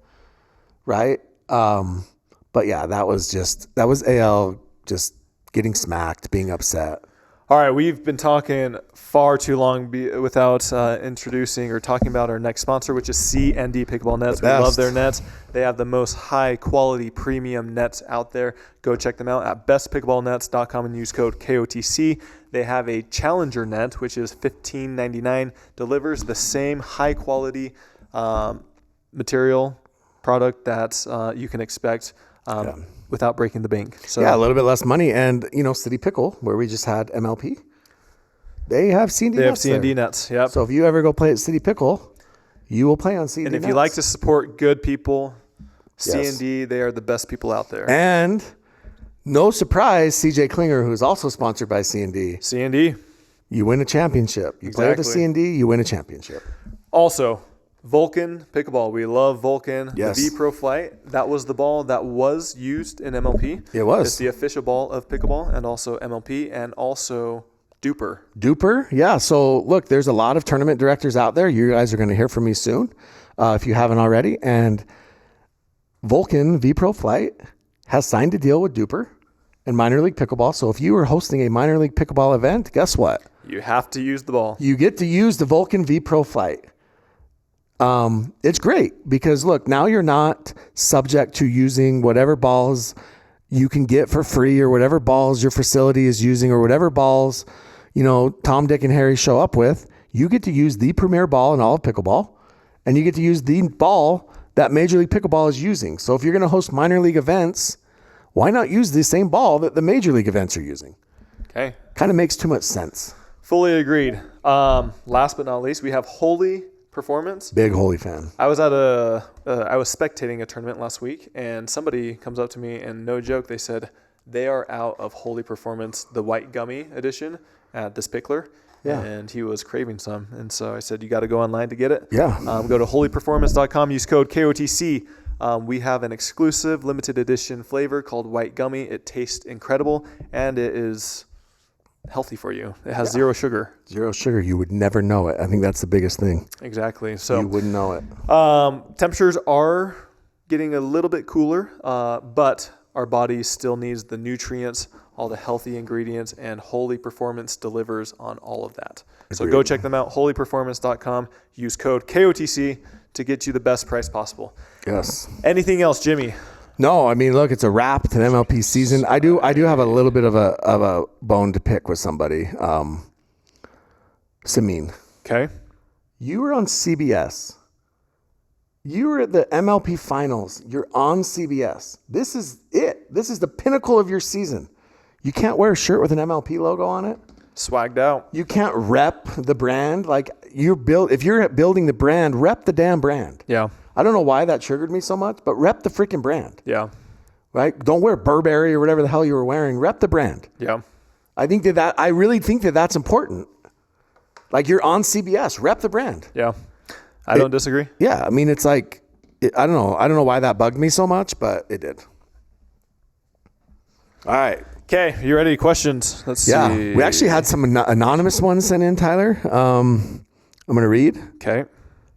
right? But yeah, that was AL just getting smacked, being upset. All right, we've been talking far too long without introducing or talking about our next sponsor, which is C&D Pickleball Nets. We love their nets. They have the most high-quality premium nets out there. Go check them out at bestpickleballnets.com and use code KOTC. They have a Challenger net, which is $15.99, delivers the same high-quality material product that you can expect without breaking the bank. So yeah, a little bit less money. And, City Pickle, where we just had MLP, they have C&D nets. They have C&D nets, yep. So if you ever go play at City Pickle, you will play on C&D nets. And if you like to support good people, C&D, they are the best people out there. And no surprise, CJ Klinger, who is also sponsored by C&D. C&D. You win a championship. You play with a C&D, you win a championship. Also, Vulcan Pickleball. We love Vulcan. Yes. The V-Pro Flight. That was the ball that was used in MLP. It was. It's the official ball of pickleball and also MLP and also Duper. Yeah. So look, there's a lot of tournament directors out there. You guys are going to hear from me soon if you haven't already. And Vulcan V-Pro Flight has signed a deal with Duper and Minor League Pickleball. So if you are hosting a Minor League Pickleball event, guess what? You have to use the ball. You get to use the Vulcan V-Pro Flight. It's great because look, now you're not subject to using whatever balls you can get for free or whatever balls your facility is using or whatever balls, Tom, Dick, and Harry show up with. You get to use the premier ball in all of pickleball, and you get to use the ball that Major League Pickleball is using. So if you're going to host minor league events, why not use the same ball that the Major League events are using? Okay. Kind of makes too much sense. Fully agreed. Last but not least, we have Holey Performance. Big Holey fan. I was spectating a tournament last week, and somebody comes up to me, and no joke, they said they are out of Holey Performance, the white gummy edition at this Picklr. Yeah. And he was craving some. And so I said, you got to go online to get it. Yeah. Go to holeyperformance.com, use code KOTC. We have an exclusive limited edition flavor called white gummy. It tastes incredible, and it is healthy for you. It has zero sugar. Zero sugar. You would never know it. I think that's the biggest thing. Exactly. So you wouldn't know it. Temperatures are getting a little bit cooler, but our body still needs the nutrients, all the healthy ingredients, and Holey Performance delivers on all of that. So go check them out, holeyperformance.com. Use code KOTC to get you the best price possible. Yes. Anything else, Jimmy? No, I mean, look, it's a wrap to the MLP season. I do have a little bit of a bone to pick with somebody. Samin. Okay. You were on CBS. You were at the MLP Finals. You're on CBS. This is it. This is the pinnacle of your season. You can't wear a shirt with an MLP logo on it. Swagged out. You can't rep the brand. Like if you're building the brand, rep the damn brand. Yeah. I don't know why that triggered me so much, but rep the freaking brand. Yeah. Right? Don't wear Burberry or whatever the hell you were wearing. Rep the brand. Yeah. I really think that's important. Like you're on CBS, rep the brand. Yeah. I don't disagree. Yeah. I mean, it's like, I don't know. I don't know why that bugged me so much, but it did. All right. Okay. You ready? Questions? Let's see. We actually had some anonymous ones sent in, Tyler. I'm going to read. Okay.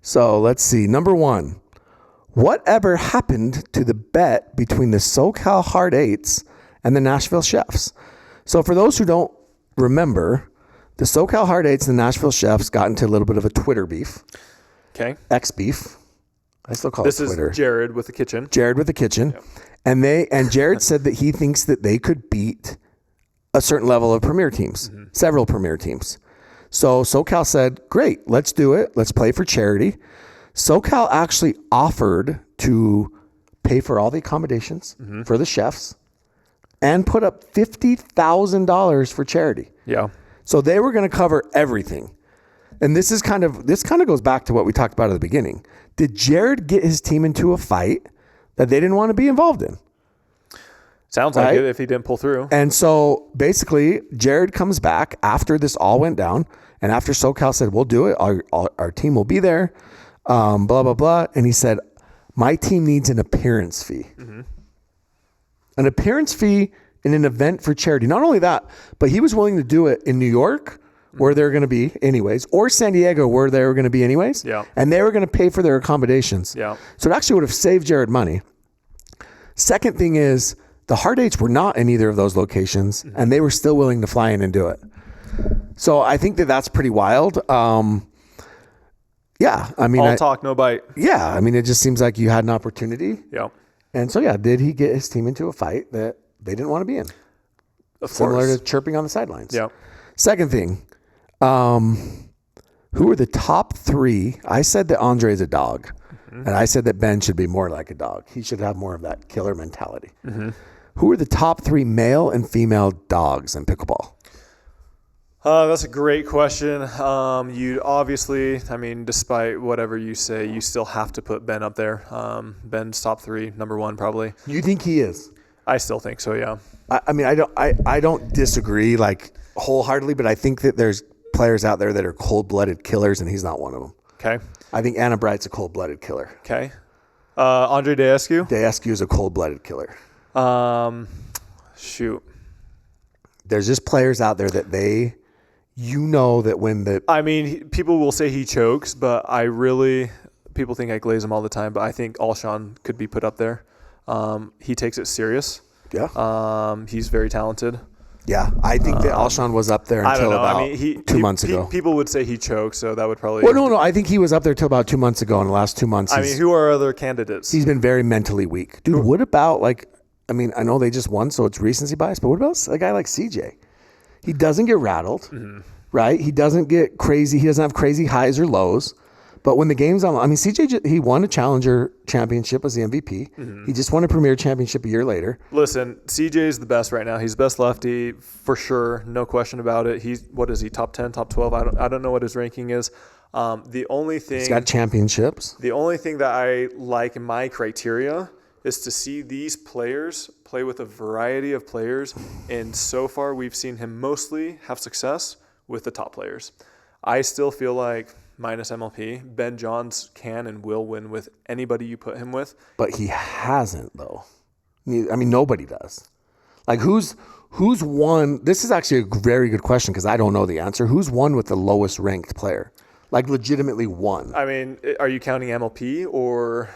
So let's see. Number 1. Whatever happened to the bet between the SoCal Hard Eights and the Nashville Chefs? So for those who don't remember, the SoCal Hard Eights and the Nashville Chefs got into a little bit of a Twitter beef. Okay. X-beef. I still call this it Twitter. This is Jared with the kitchen. Jared with the kitchen. Yep. And Jared said that he thinks that they could beat a certain level of premier teams, several premier teams. So SoCal said, great, let's do it. Let's play for charity. SoCal actually offered to pay for all the accommodations for the chefs and put up $50,000 for charity. Yeah. So they were going to cover everything. And this kind of goes back to what we talked about at the beginning. Did Jared get his team into a fight that they didn't want to be involved in? Sounds like it if he didn't pull through. And so basically Jared comes back after this all went down and after SoCal said, we'll do it. Our team will be there. Blah, blah, blah. And he said, my team needs an appearance fee. An appearance fee in an event for charity. Not only that, but he was willing to do it in New York where they're going to be anyways, or San Diego where they were going to be anyways. Yeah. And they were going to pay for their accommodations. Yeah. So it actually would have saved Jared money. Second thing is the Hard Eights were not in either of those locations and they were still willing to fly in and do it. So I think that's pretty wild. Yeah. I mean, all talk, no bite. Yeah. I mean, it just seems like you had an opportunity. Yeah. And so, did he get his team into a fight that they didn't want to be in? Similar to chirping on the sidelines. Yeah. Second thing, who are the top 3? I said that Andre is a dog, and I said that Ben should be more like a dog. He should have more of that killer mentality. Who are the top 3 male and female dogs in pickleball? That's a great question. You obviously, despite whatever you say, you still have to put Ben up there. Ben's top 3, number 1 probably. You think he is? I still think so. Yeah. I don't disagree like wholeheartedly, but I think that there's players out there that are cold-blooded killers, and he's not one of them. Okay. I think Anna Bright's a cold-blooded killer. Okay. Andre Deescu? Deescu is a cold-blooded killer. Shoot. There's just players out there that that when the... I mean, people will say he chokes, but people think I glaze him all the time, but I think Alshon could be put up there. He takes it serious. Yeah. He's very talented. Yeah, I think that Alshon was up there until about 2 months ago. People would say he choked, so that would probably... Well, no, I think he was up there till about 2 months ago. In the last 2 months, who are other candidates? He's been very mentally weak. Dude, what about, I know they just won, so it's recency bias, but what about a guy like CJ? He doesn't get rattled, right? He doesn't get crazy. He doesn't have crazy highs or lows. But when the game's on, CJ, he won a Challenger championship as the MVP. He just won a Premier championship a year later. Listen, CJ is the best right now. He's the best lefty for sure, no question about it. What is he? Top 10, top 12? I don't know what his ranking is. He's got championships. The only thing that I like in my criteria is to see these players play with a variety of players, and so far we've seen him mostly have success with the top players. I still feel like, minus MLP, Ben Johns can and will win with anybody you put him with. But he hasn't, though. Nobody does. Who's won? This is actually a very good question because I don't know the answer. Who's won with the lowest ranked player? Legitimately won. Are you counting MLP or...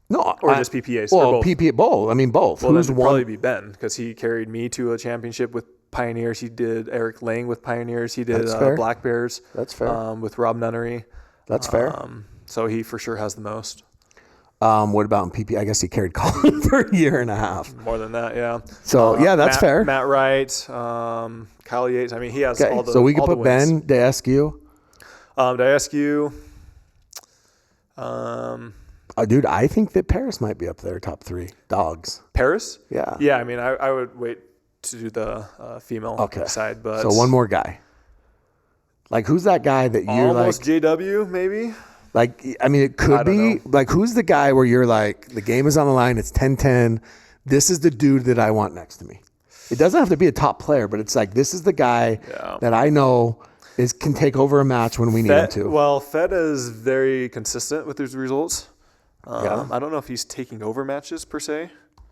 No, or just PPAs? Well, or both? PPA, both. Both. Well, who's won? Probably be Ben because he carried me to a championship with Pioneers. He did Eric Lang with Pioneers. He did Black Bears. That's fair. With Rob Nunnery. That's fair. So he for sure has the most. What about in PP? I guess he carried Colin for a year and a half. More than that, yeah. So that's fair. Matt Wright, Kyle Yates. He has all the. So we could put wins. Ben Deescu. Deescu. Dude, I think that Paris might be up there, top 3 dogs. Paris? Yeah. Yeah, I would wait to do the female side, but so one more guy. Who's that guy that you're almost JW maybe? It could be who's the guy where you're the game is on the line, it's 10-10. This is the dude that I want next to me. It doesn't have to be a top player, but it's this is the guy that I know can take over a match when we need him to. Well, Fed is very consistent with his results. I don't know if he's taking over matches per se.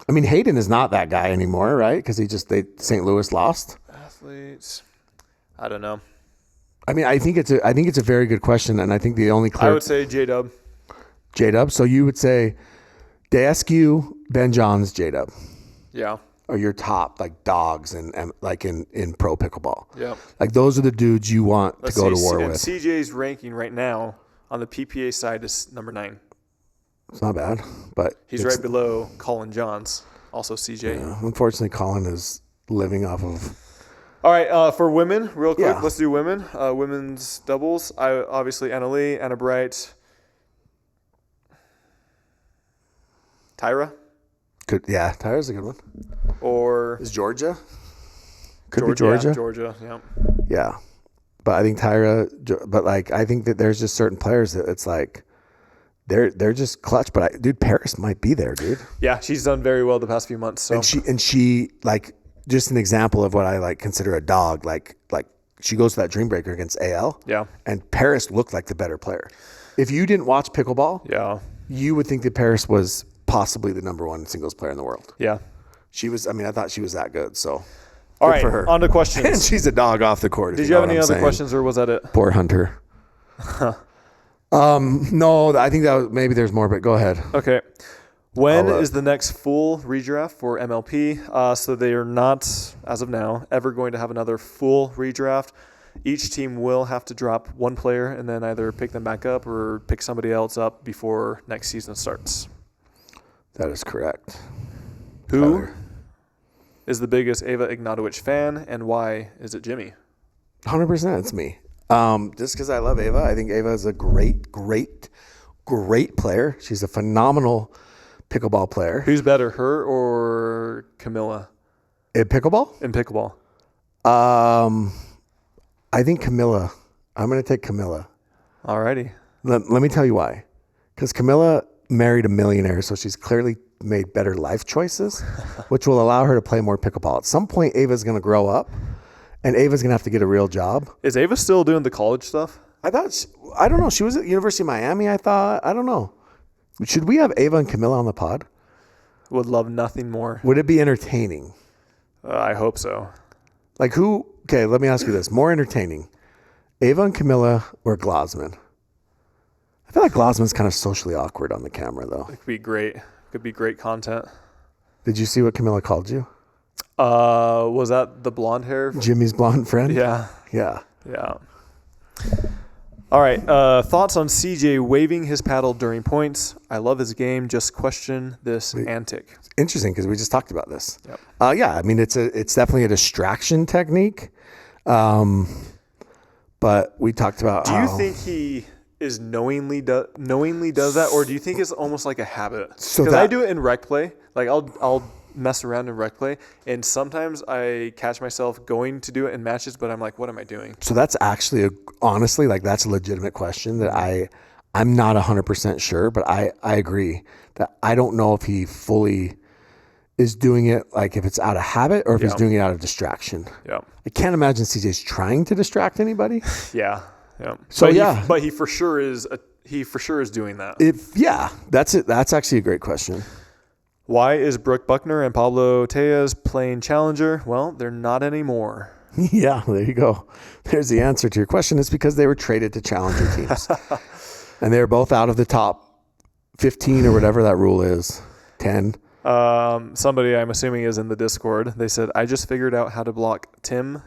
Hayden is not that guy anymore, right? Because St. Louis lost. Athletes, I don't know. I think it's a very good question, and I think the only clear. I would say J-Dub. J-Dub. So you would say Deescu, Ben Johns, J-Dub. Yeah. Or your top dogs in pro pickleball. Yeah. Those are the dudes you want to go to war with. CJ's ranking right now on the PPA side is number 9. It's not bad, but he's right below Colin Johns, also CJ. Yeah, unfortunately, Colin is living off of. All right, for women, real quick, let's do women. Women's doubles. Obviously Anna Lee, Anna Bright, Tyra. Tyra's a good one. Or is Georgia? Could be Georgia. Yeah, Georgia, yeah. Yeah, but I think Tyra. But I think that there's just certain players that it's they're just clutch. But Paris might be there, dude. Yeah, she's done very well the past few months. So and she just an example of what I consider a dog. She goes to that Dream Breaker against AL. Yeah. And Paris looked like the better player. If you didn't watch pickleball, you would think that Paris was possibly the number 1 singles player in the world. Yeah. She was. I thought she was that good. So. All right. For her. On to questions. And she's a dog off the court. Did you have any other questions, or was that it? Poor Hunter. No, I think that maybe there's more, but go ahead. Okay. When is the next full redraft for MLP? So they are not, as of now, ever going to have another full redraft. Each team will have to drop one player and then either pick them back up or pick somebody else up before next season starts. That is correct. Who is the biggest Ava Ignatowicz fan, and why is it Jimmy? 100% it's me. Just because I love Ava. I think Ava is a great player. She's a phenomenal pickleball player. Who's better, her or Camilla? In pickleball? In pickleball. I think Camilla. I'm going to take Camilla. Alrighty. Let me tell you why. Because Camilla married a millionaire, so she's clearly made better life choices, which will allow her to play more pickleball. At some point, Ava's going to grow up, and Ava's going to have to get a real job. Is Ava still doing the college stuff? I don't know. She was at University of Miami, I thought. I don't know. Should we have Ava and Camilla on the pod? Would love nothing more. Would it be entertaining? I hope so. Like who? Okay, let me ask you this. More entertaining, Ava and Camilla or Glosman? I feel like Glosman's kind of socially awkward on the camera, though. It could be great. Could be great content. Did you see what Camilla called you? Was that the blonde hair? Jimmy's blonde friend? Yeah. Yeah. Yeah. All right. Thoughts on CJ waving his paddle during points? I love his game. Just question this antic. Interesting because we just talked about this. Yep. Yeah, I mean it's definitely a distraction technique. But we talked about. Do you think he is knowingly does that, or do you think it's almost like a habit? Because I do it in rec play. Like I'll mess around in rec play, and sometimes I catch myself going to do it in matches, but I'm like, what am I doing? So that's actually honestly, like that's a legitimate question that I'm not 100% sure, but I agree that I don't know if he fully is doing it, like if it's out of habit or if he's doing it out of distraction. Yeah. I can't imagine CJ's trying to distract anybody. Yeah. Yeah. So but he for sure is doing that. That's it. That's actually a great question. Why is Brooke Buckner and Pablo Tejas playing Challenger? Well, they're not anymore. Yeah, there you go. There's the answer to your question. It's because they were traded to Challenger teams. And they're both out of the top 15 or whatever that rule is. 10. Somebody I'm assuming is in the Discord. They said, I just figured out how to block Tim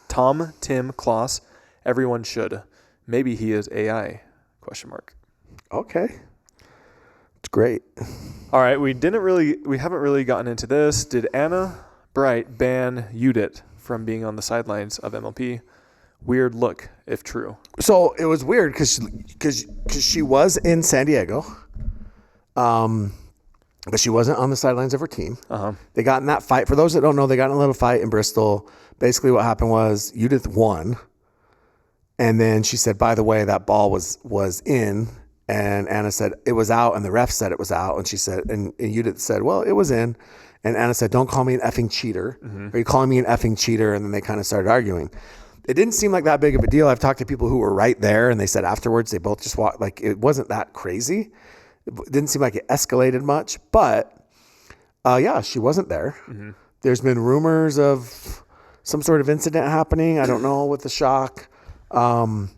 Kloss. Everyone should. Maybe he is AI? ? Okay. It's great. All right, we haven't really gotten into this. Did Anna Bright ban Judith from being on the sidelines of MLP? Weird look, if true. So it was weird because she was in San Diego, but she wasn't on the sidelines of her team. Uh-huh. They got in that fight. For those that don't know, they got in a little fight in Bristol. Basically what happened was Judith won, and then she said, by the way, that ball was in. And Anna said it was out, and the ref said it was out. And she said, and Judith said, well, it was in. And Anna said, don't call me an effing cheater. Mm-hmm. Are you calling me an effing cheater? And then they kind of started arguing. It didn't seem like that big of a deal. I've talked to people who were right there, and they said afterwards they both just walked. Like it wasn't that crazy. It didn't seem like it escalated much. But she wasn't there. Mm-hmm. There's been rumors of some sort of incident happening. I don't know, with the shock. And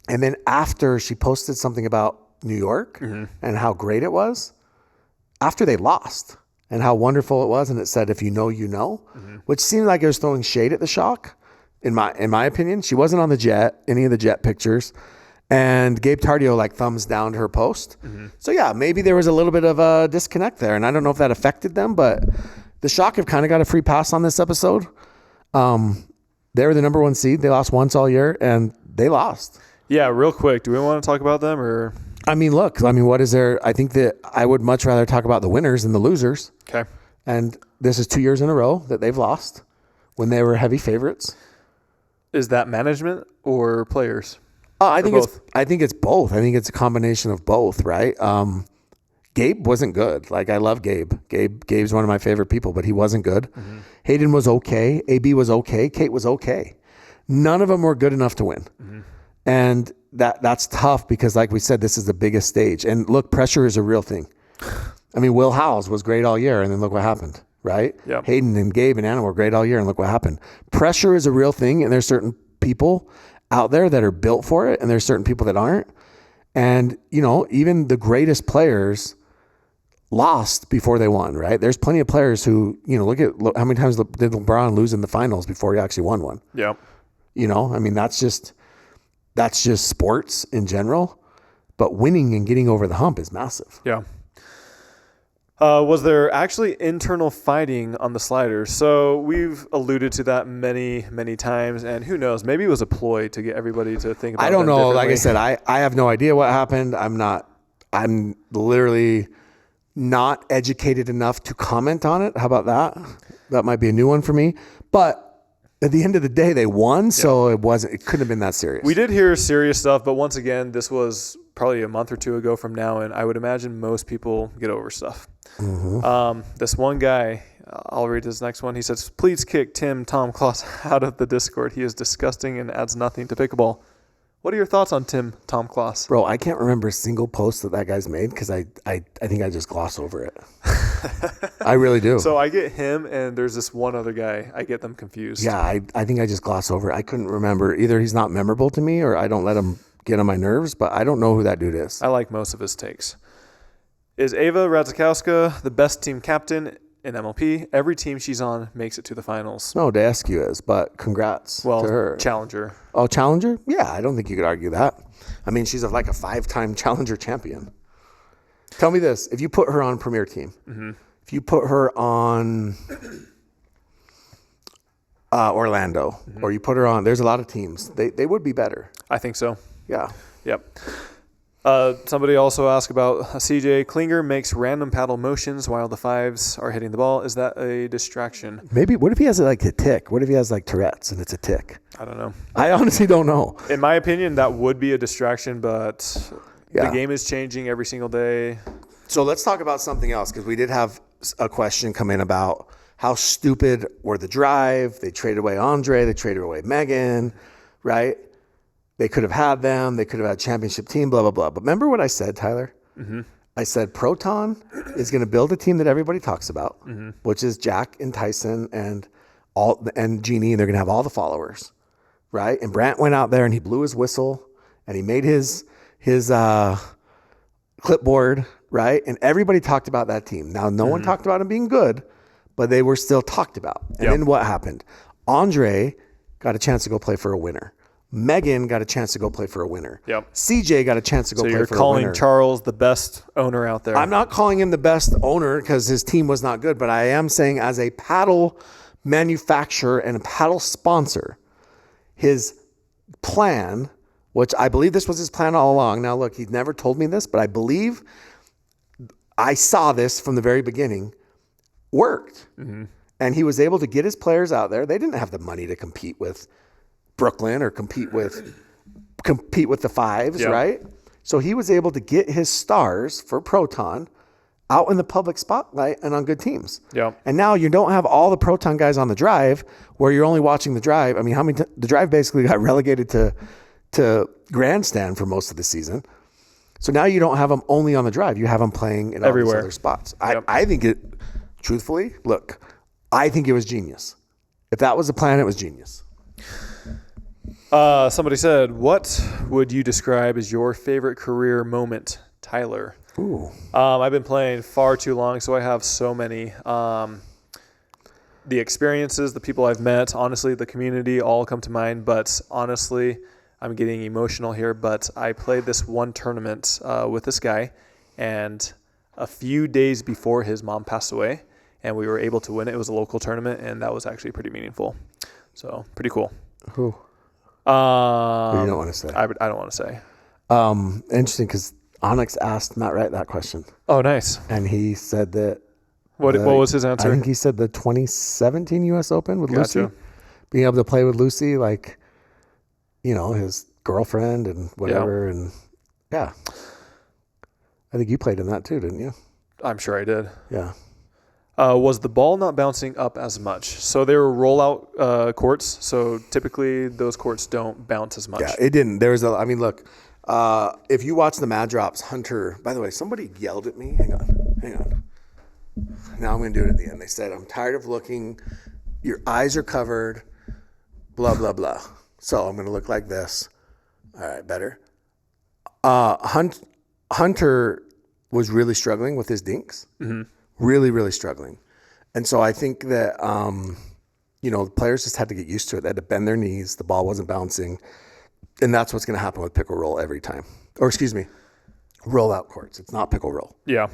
then after she posted something about New York and how great it was after they lost and how wonderful it was. And it said, if you know, you know, which seemed like it was throwing shade at the shock. In my opinion, she wasn't on the jet, any of the jet pictures. And Gabe Tardio like thumbs down to her post. Mm-hmm. So yeah, maybe there was a little bit of a disconnect there. And I don't know if that affected them, but the Shock have kind of got a free pass on this episode. They were the number one seed. They lost once all year and they lost. Yeah, real quick. Do we want to talk about them or? I mean, look, what is there? I think that I would much rather talk about the winners than the losers. Okay. And this is 2 years in a row that they've lost when they were heavy favorites. Is that management or players? I think it's both. I think it's a combination of both, right? Gabe wasn't good. Like, I love Gabe. Gabe's one of my favorite people, but he wasn't good. Mm-hmm. Hayden was okay. AB was okay. Kate was okay. None of them were good enough to win. Mm-hmm. And that's tough because, like we said, this is the biggest stage. And look, pressure is a real thing. I mean, Will Howes was great all year, and then look what happened, right? Yep. Hayden and Gabe and Anna were great all year, and look what happened. Pressure is a real thing, and there's certain people out there that are built for it, and there's certain people that aren't. And, even the greatest players lost before they won, right? There's plenty of players who, look how many times did LeBron lose in the finals before he actually won one? Yeah. That's just sports in general, but winning and getting over the hump is massive. Yeah. Was there actually internal fighting on the sliders? So we've alluded to that many, many times, and who knows? Maybe it was a ploy to get everybody to think about it. I don't know. Like I said, I have no idea what happened. I'm literally not educated enough to comment on it. How about that? That might be a new one for me. But at the end of the day, they won, so it couldn't have been that serious. We did hear serious stuff, but once again, this was probably a month or two ago from now, and I would imagine most people get over stuff. Mm-hmm. This one guy, I'll read this next one. He says, please kick Tom Kloss out of the Discord. He is disgusting and adds nothing to pickleball. What are your thoughts on Tom Kloss? Bro, I can't remember a single post that guy's made because I think I just gloss over it. I really do. So I get him and there's this one other guy. I get them confused. Yeah, I think I just gloss over it. I couldn't remember. Either he's not memorable to me or I don't let him get on my nerves, but I don't know who that dude is. I like most of his takes. Is Ava Radzikowska the best team captain in MLP? Every team she's on makes it to the finals. No, Daescu is, but congrats to her. Challenger. Oh, Challenger? Yeah, I don't think you could argue that. I mean, she's like a 5-time Challenger champion. Tell me this. If you put her on Premier Team, if you put her on Orlando, or you put her on, there's a lot of teams. They would be better. I think so. Yeah. Yep. Somebody also asked about CJ Klinger makes random paddle motions while the fives are hitting the ball. Is that a distraction? Maybe. What if he has like a tick? What if he has like Tourette's and it's a tick? I don't know. I honestly don't know. In my opinion, that would be a distraction, but the game is changing every single day. So let's talk about something else because we did have a question come in about how stupid were the drive. They traded away Andre. They traded away Megan, right? They could have had them. They could have had a championship team, blah, blah, blah. But remember what I said, Tyler? I said Proton is going to build a team that everybody talks about, which is Jack and Tyson and Jeannie, and they're going to have all the followers, right? And Brant went out there and he blew his whistle and he made his clipboard, right? And everybody talked about that team. Now, no one talked about them being good, but they were still talked about. And then what happened? Andre got a chance to go play for a winner. Megan got a chance to go play for a winner. Yep. CJ got a chance to go play for a winner. So you're calling Charles the best owner out there? I'm not calling him the best owner because his team was not good, but I am saying as a paddle manufacturer and a paddle sponsor, his plan, which I believe this was his plan all along. Now, look, he's never told me this, but I believe I saw this from the very beginning, worked. And he was able to get his players out there. They didn't have the money to compete with Brooklyn or compete with the fives, right? So he was able to get his stars for Proton out in the public spotlight and on good teams. And now you don't have all the Proton guys on the drive where you're only watching the drive. I mean, the drive basically got relegated to grandstand for most of the season. So now you don't have them only on the drive. You have them playing in all these other spots. I think it, truthfully, look, I think it was genius. If that was the plan, it was genius. Somebody said, what would you describe as your favorite career moment, Tyler? Ooh. I've been playing far too long, so I have so many. The experiences, the people I've met, honestly, the community all come to mind. But honestly, I'm getting emotional here. But I played this one tournament with this guy, and a few days before his mom passed away, and we were able to win it. It was a local tournament, and that was actually pretty meaningful. So pretty cool. Who? You don't want to say. I don't want to say. Interesting, because Onyx asked Matt Wright that question. Oh, nice. And he said that. What was his answer? I think he said the 2017 U.S. Open with Lucy. Being able to play with Lucy, like, his girlfriend and whatever. And I think you played in that too, didn't you? I'm sure I did. Yeah. Was the ball not bouncing up as much? So they were rollout courts. So typically those courts don't bounce as much. Yeah, it didn't. Look, if you watch the Mad Drops, Hunter, by the way, somebody yelled at me. Hang on. Now I'm going to do it at the end. They said, I'm tired of looking. Your eyes are covered, blah, blah, blah. So I'm going to look like this. All right, better. Hunter was really struggling with his dinks. Really, really struggling. And so I think that, the players just had to get used to it. They had to bend their knees. The ball wasn't bouncing. And that's what's going to happen with pickle roll every time. Or excuse me, roll out courts. It's not pickle roll. Yeah.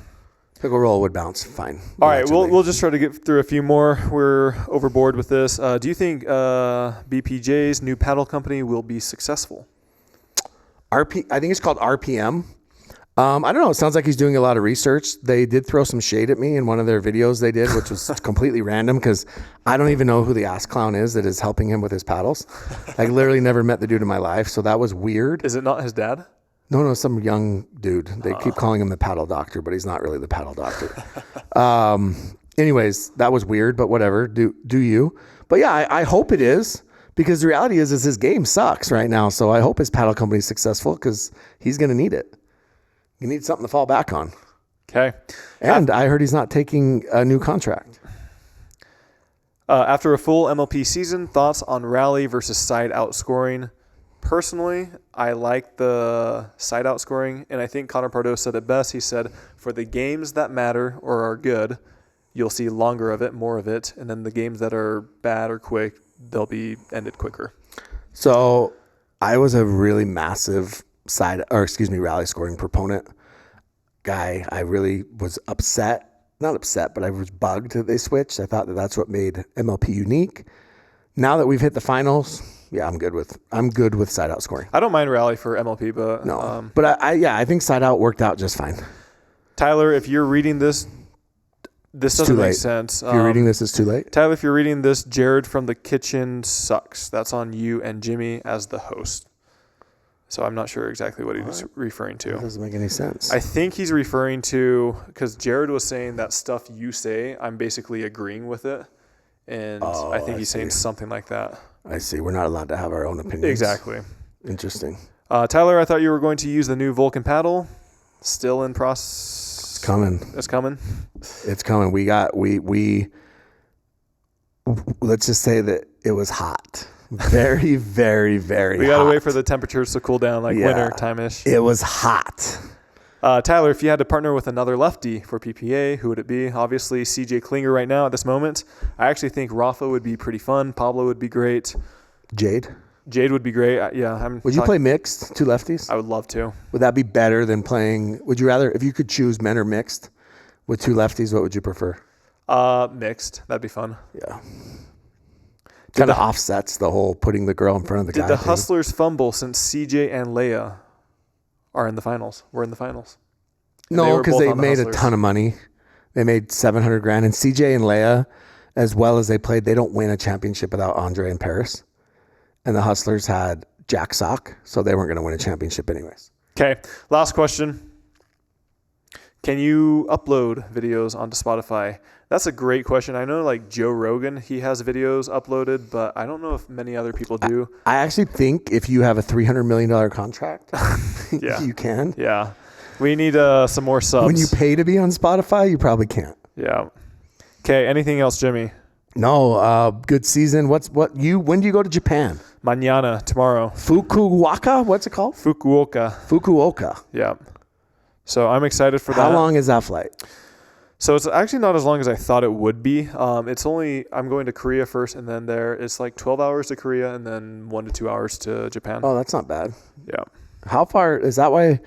Pickle roll would bounce fine. All right, we'll just try to get through a few more. We're overboard with this. Do you think BPJ's new paddle company will be successful? I think it's called RPM. I don't know. It sounds like he's doing a lot of research. They did throw some shade at me in one of their videos they did, which was completely random because I don't even know who the ass clown is that is helping him with his paddles. I literally never met the dude in my life, so that was weird. Is it not his dad? No, some young dude. They keep calling him the paddle doctor, but he's not really the paddle doctor. Anyways, that was weird, but whatever. Do you? But yeah, I hope it is Because the reality is his game sucks right now. So I hope his paddle company is successful because he's going to need it. You need something to fall back on. Okay. And I heard he's not taking a new contract. After a full MLP season, thoughts on rally versus side outscoring? Personally, I like the side outscoring, and I think Connor Pardo said it best. He said, for the games that matter or are good, you'll see longer of it, more of it, and then the games that are bad or quick, they'll be ended quicker. So I was a really massive rally scoring proponent guy. I really was not upset, but I was bugged that they switched. I thought that that's what made MLP unique. Now that we've hit the finals, yeah, I'm good with side out scoring. I don't mind rally for MLP, but no, but I think side out worked out just fine. Tyler, if you're reading this doesn't make sense. If you're reading this, it's too late. Tyler, if you're reading this, Jared from the kitchen sucks. That's on you and Jimmy as the host. So I'm not sure exactly what he's referring to. That doesn't make any sense. I think he's referring to, because Jared was saying that stuff you say, I'm basically agreeing with it. And I think he's saying something like that. I see. We're not allowed to have our own opinions. Exactly. Interesting. Tyler, I thought you were going to use the new Vulcan paddle. Still in process. It's coming. It's coming. It's coming. We let's just say that it was hot. Very, very, very hot. We got to wait for the temperatures to cool down, like winter time-ish. It was hot. Tyler, if you had to partner with another lefty for PPA, who would it be? Obviously, CJ Klinger right now at this moment. I actually think Rafa would be pretty fun. Pablo would be great. Jade would be great. Would you play mixed, two lefties? I would love to. Would that be better than playing? Would you rather, if you could choose men or mixed with two lefties, what would you prefer? Mixed. That'd be fun. Yeah. Kind of offsets the whole putting the girl in front of the guy. Did the Hustlers fumble since CJ and Leia are in the finals? We're in the finals. No, because they made a ton of money. They made $700,000, and CJ and Leia, as well as they played, they don't win a championship without Andre and Paris. And the Hustlers had Jack Sock, so they weren't going to win a championship anyways. Okay, last question. Can you upload videos onto Spotify? That's a great question. I know like Joe Rogan, he has videos uploaded, but I don't know if many other people do. I actually think if you have a $300 million contract, yeah. you can. Yeah. We need some more subs. When you pay to be on Spotify, you probably can't. Yeah. Okay, anything else, Jimmy? No, good season. When do you go to Japan? Mañana, tomorrow. Fukuoka? What's it called? Fukuoka. Yeah. So I'm excited for that. How long is that flight? So it's actually not as long as I thought it would be. I'm going to Korea first, and then it's like 12 hours to Korea, and then 1 to 2 hours to Japan. Oh, that's not bad. Yeah. How far is that? Why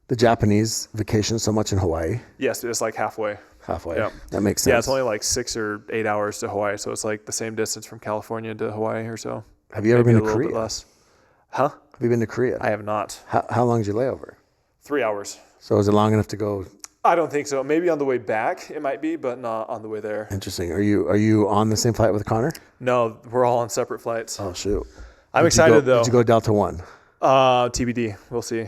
the Japanese vacation so much in Hawaii? Yes, it's like halfway. Halfway. Yeah. That makes sense. Yeah, it's only like 6 or 8 hours to Hawaii, so it's like the same distance from California to Hawaii or so. Have you ever been to Korea? A little bit less. Huh? Have you been to Korea? I have not. How long did you layover? 3 hours. So is it long enough to go? I don't think so. Maybe on the way back it might be, but not on the way there. Interesting. Are you on the same flight with Connor? No, we're all on separate flights. Oh shoot. I'm excited though. Did you go Delta One? TBD. We'll see.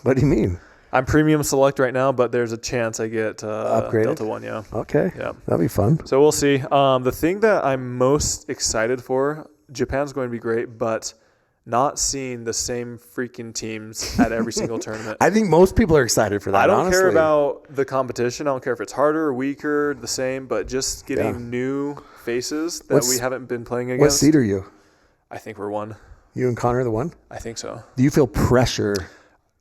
What do you mean? I'm premium select right now, but there's a chance I get upgraded? Delta One. Yeah. Okay. Yeah. That'll be fun. So we'll see. The thing that I'm most excited for, Japan's going to be great, but not seeing the same freaking teams at every single tournament. I think most people are excited for that. I don't honestly. care about the competition. I don't care if it's harder or weaker, the same, but just getting new faces that we haven't been playing against. What seed are you? I think we're 1. You and Connor are the 1? I think so. Do you feel pressure?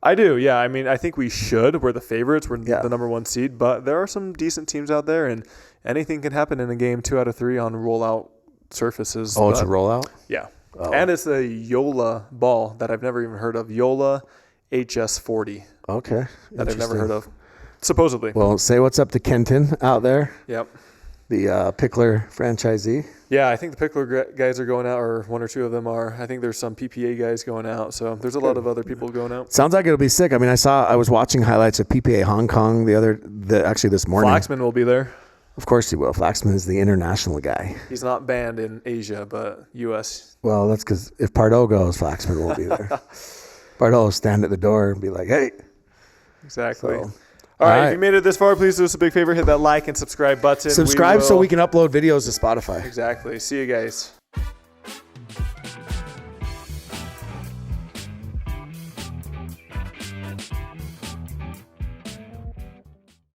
I do, yeah. I mean, I think we should. We're the favorites. We're the number 1 seed, but there are some decent teams out there, and anything can happen in a game 2 out of 3 on rollout surfaces. Oh, it's a rollout? Yeah. Oh. And it's a Yola ball that I've never even heard of. Yola HS40. Okay. That I've never heard of. Supposedly. Well, say what's up to Kenton out there. Yep. The Picklr franchisee. Yeah, I think the Picklr guys are going out, or 1 or 2 of them are. I think there's some PPA guys going out, so there's a lot of other people going out. Sounds like it'll be sick. I mean, I was watching highlights of PPA Hong Kong actually this morning. Flaxman will be there. Of course he will. Flaxman is the international guy. He's not banned in Asia, but U.S. Well, that's because if Pardo goes, Flaxman won't be there. Pardo will stand at the door and be like, hey. Exactly. So, all right, if you made it this far, please do us a big favor. Hit that like and subscribe button. Subscribe so we can upload videos to Spotify. Exactly. See you guys.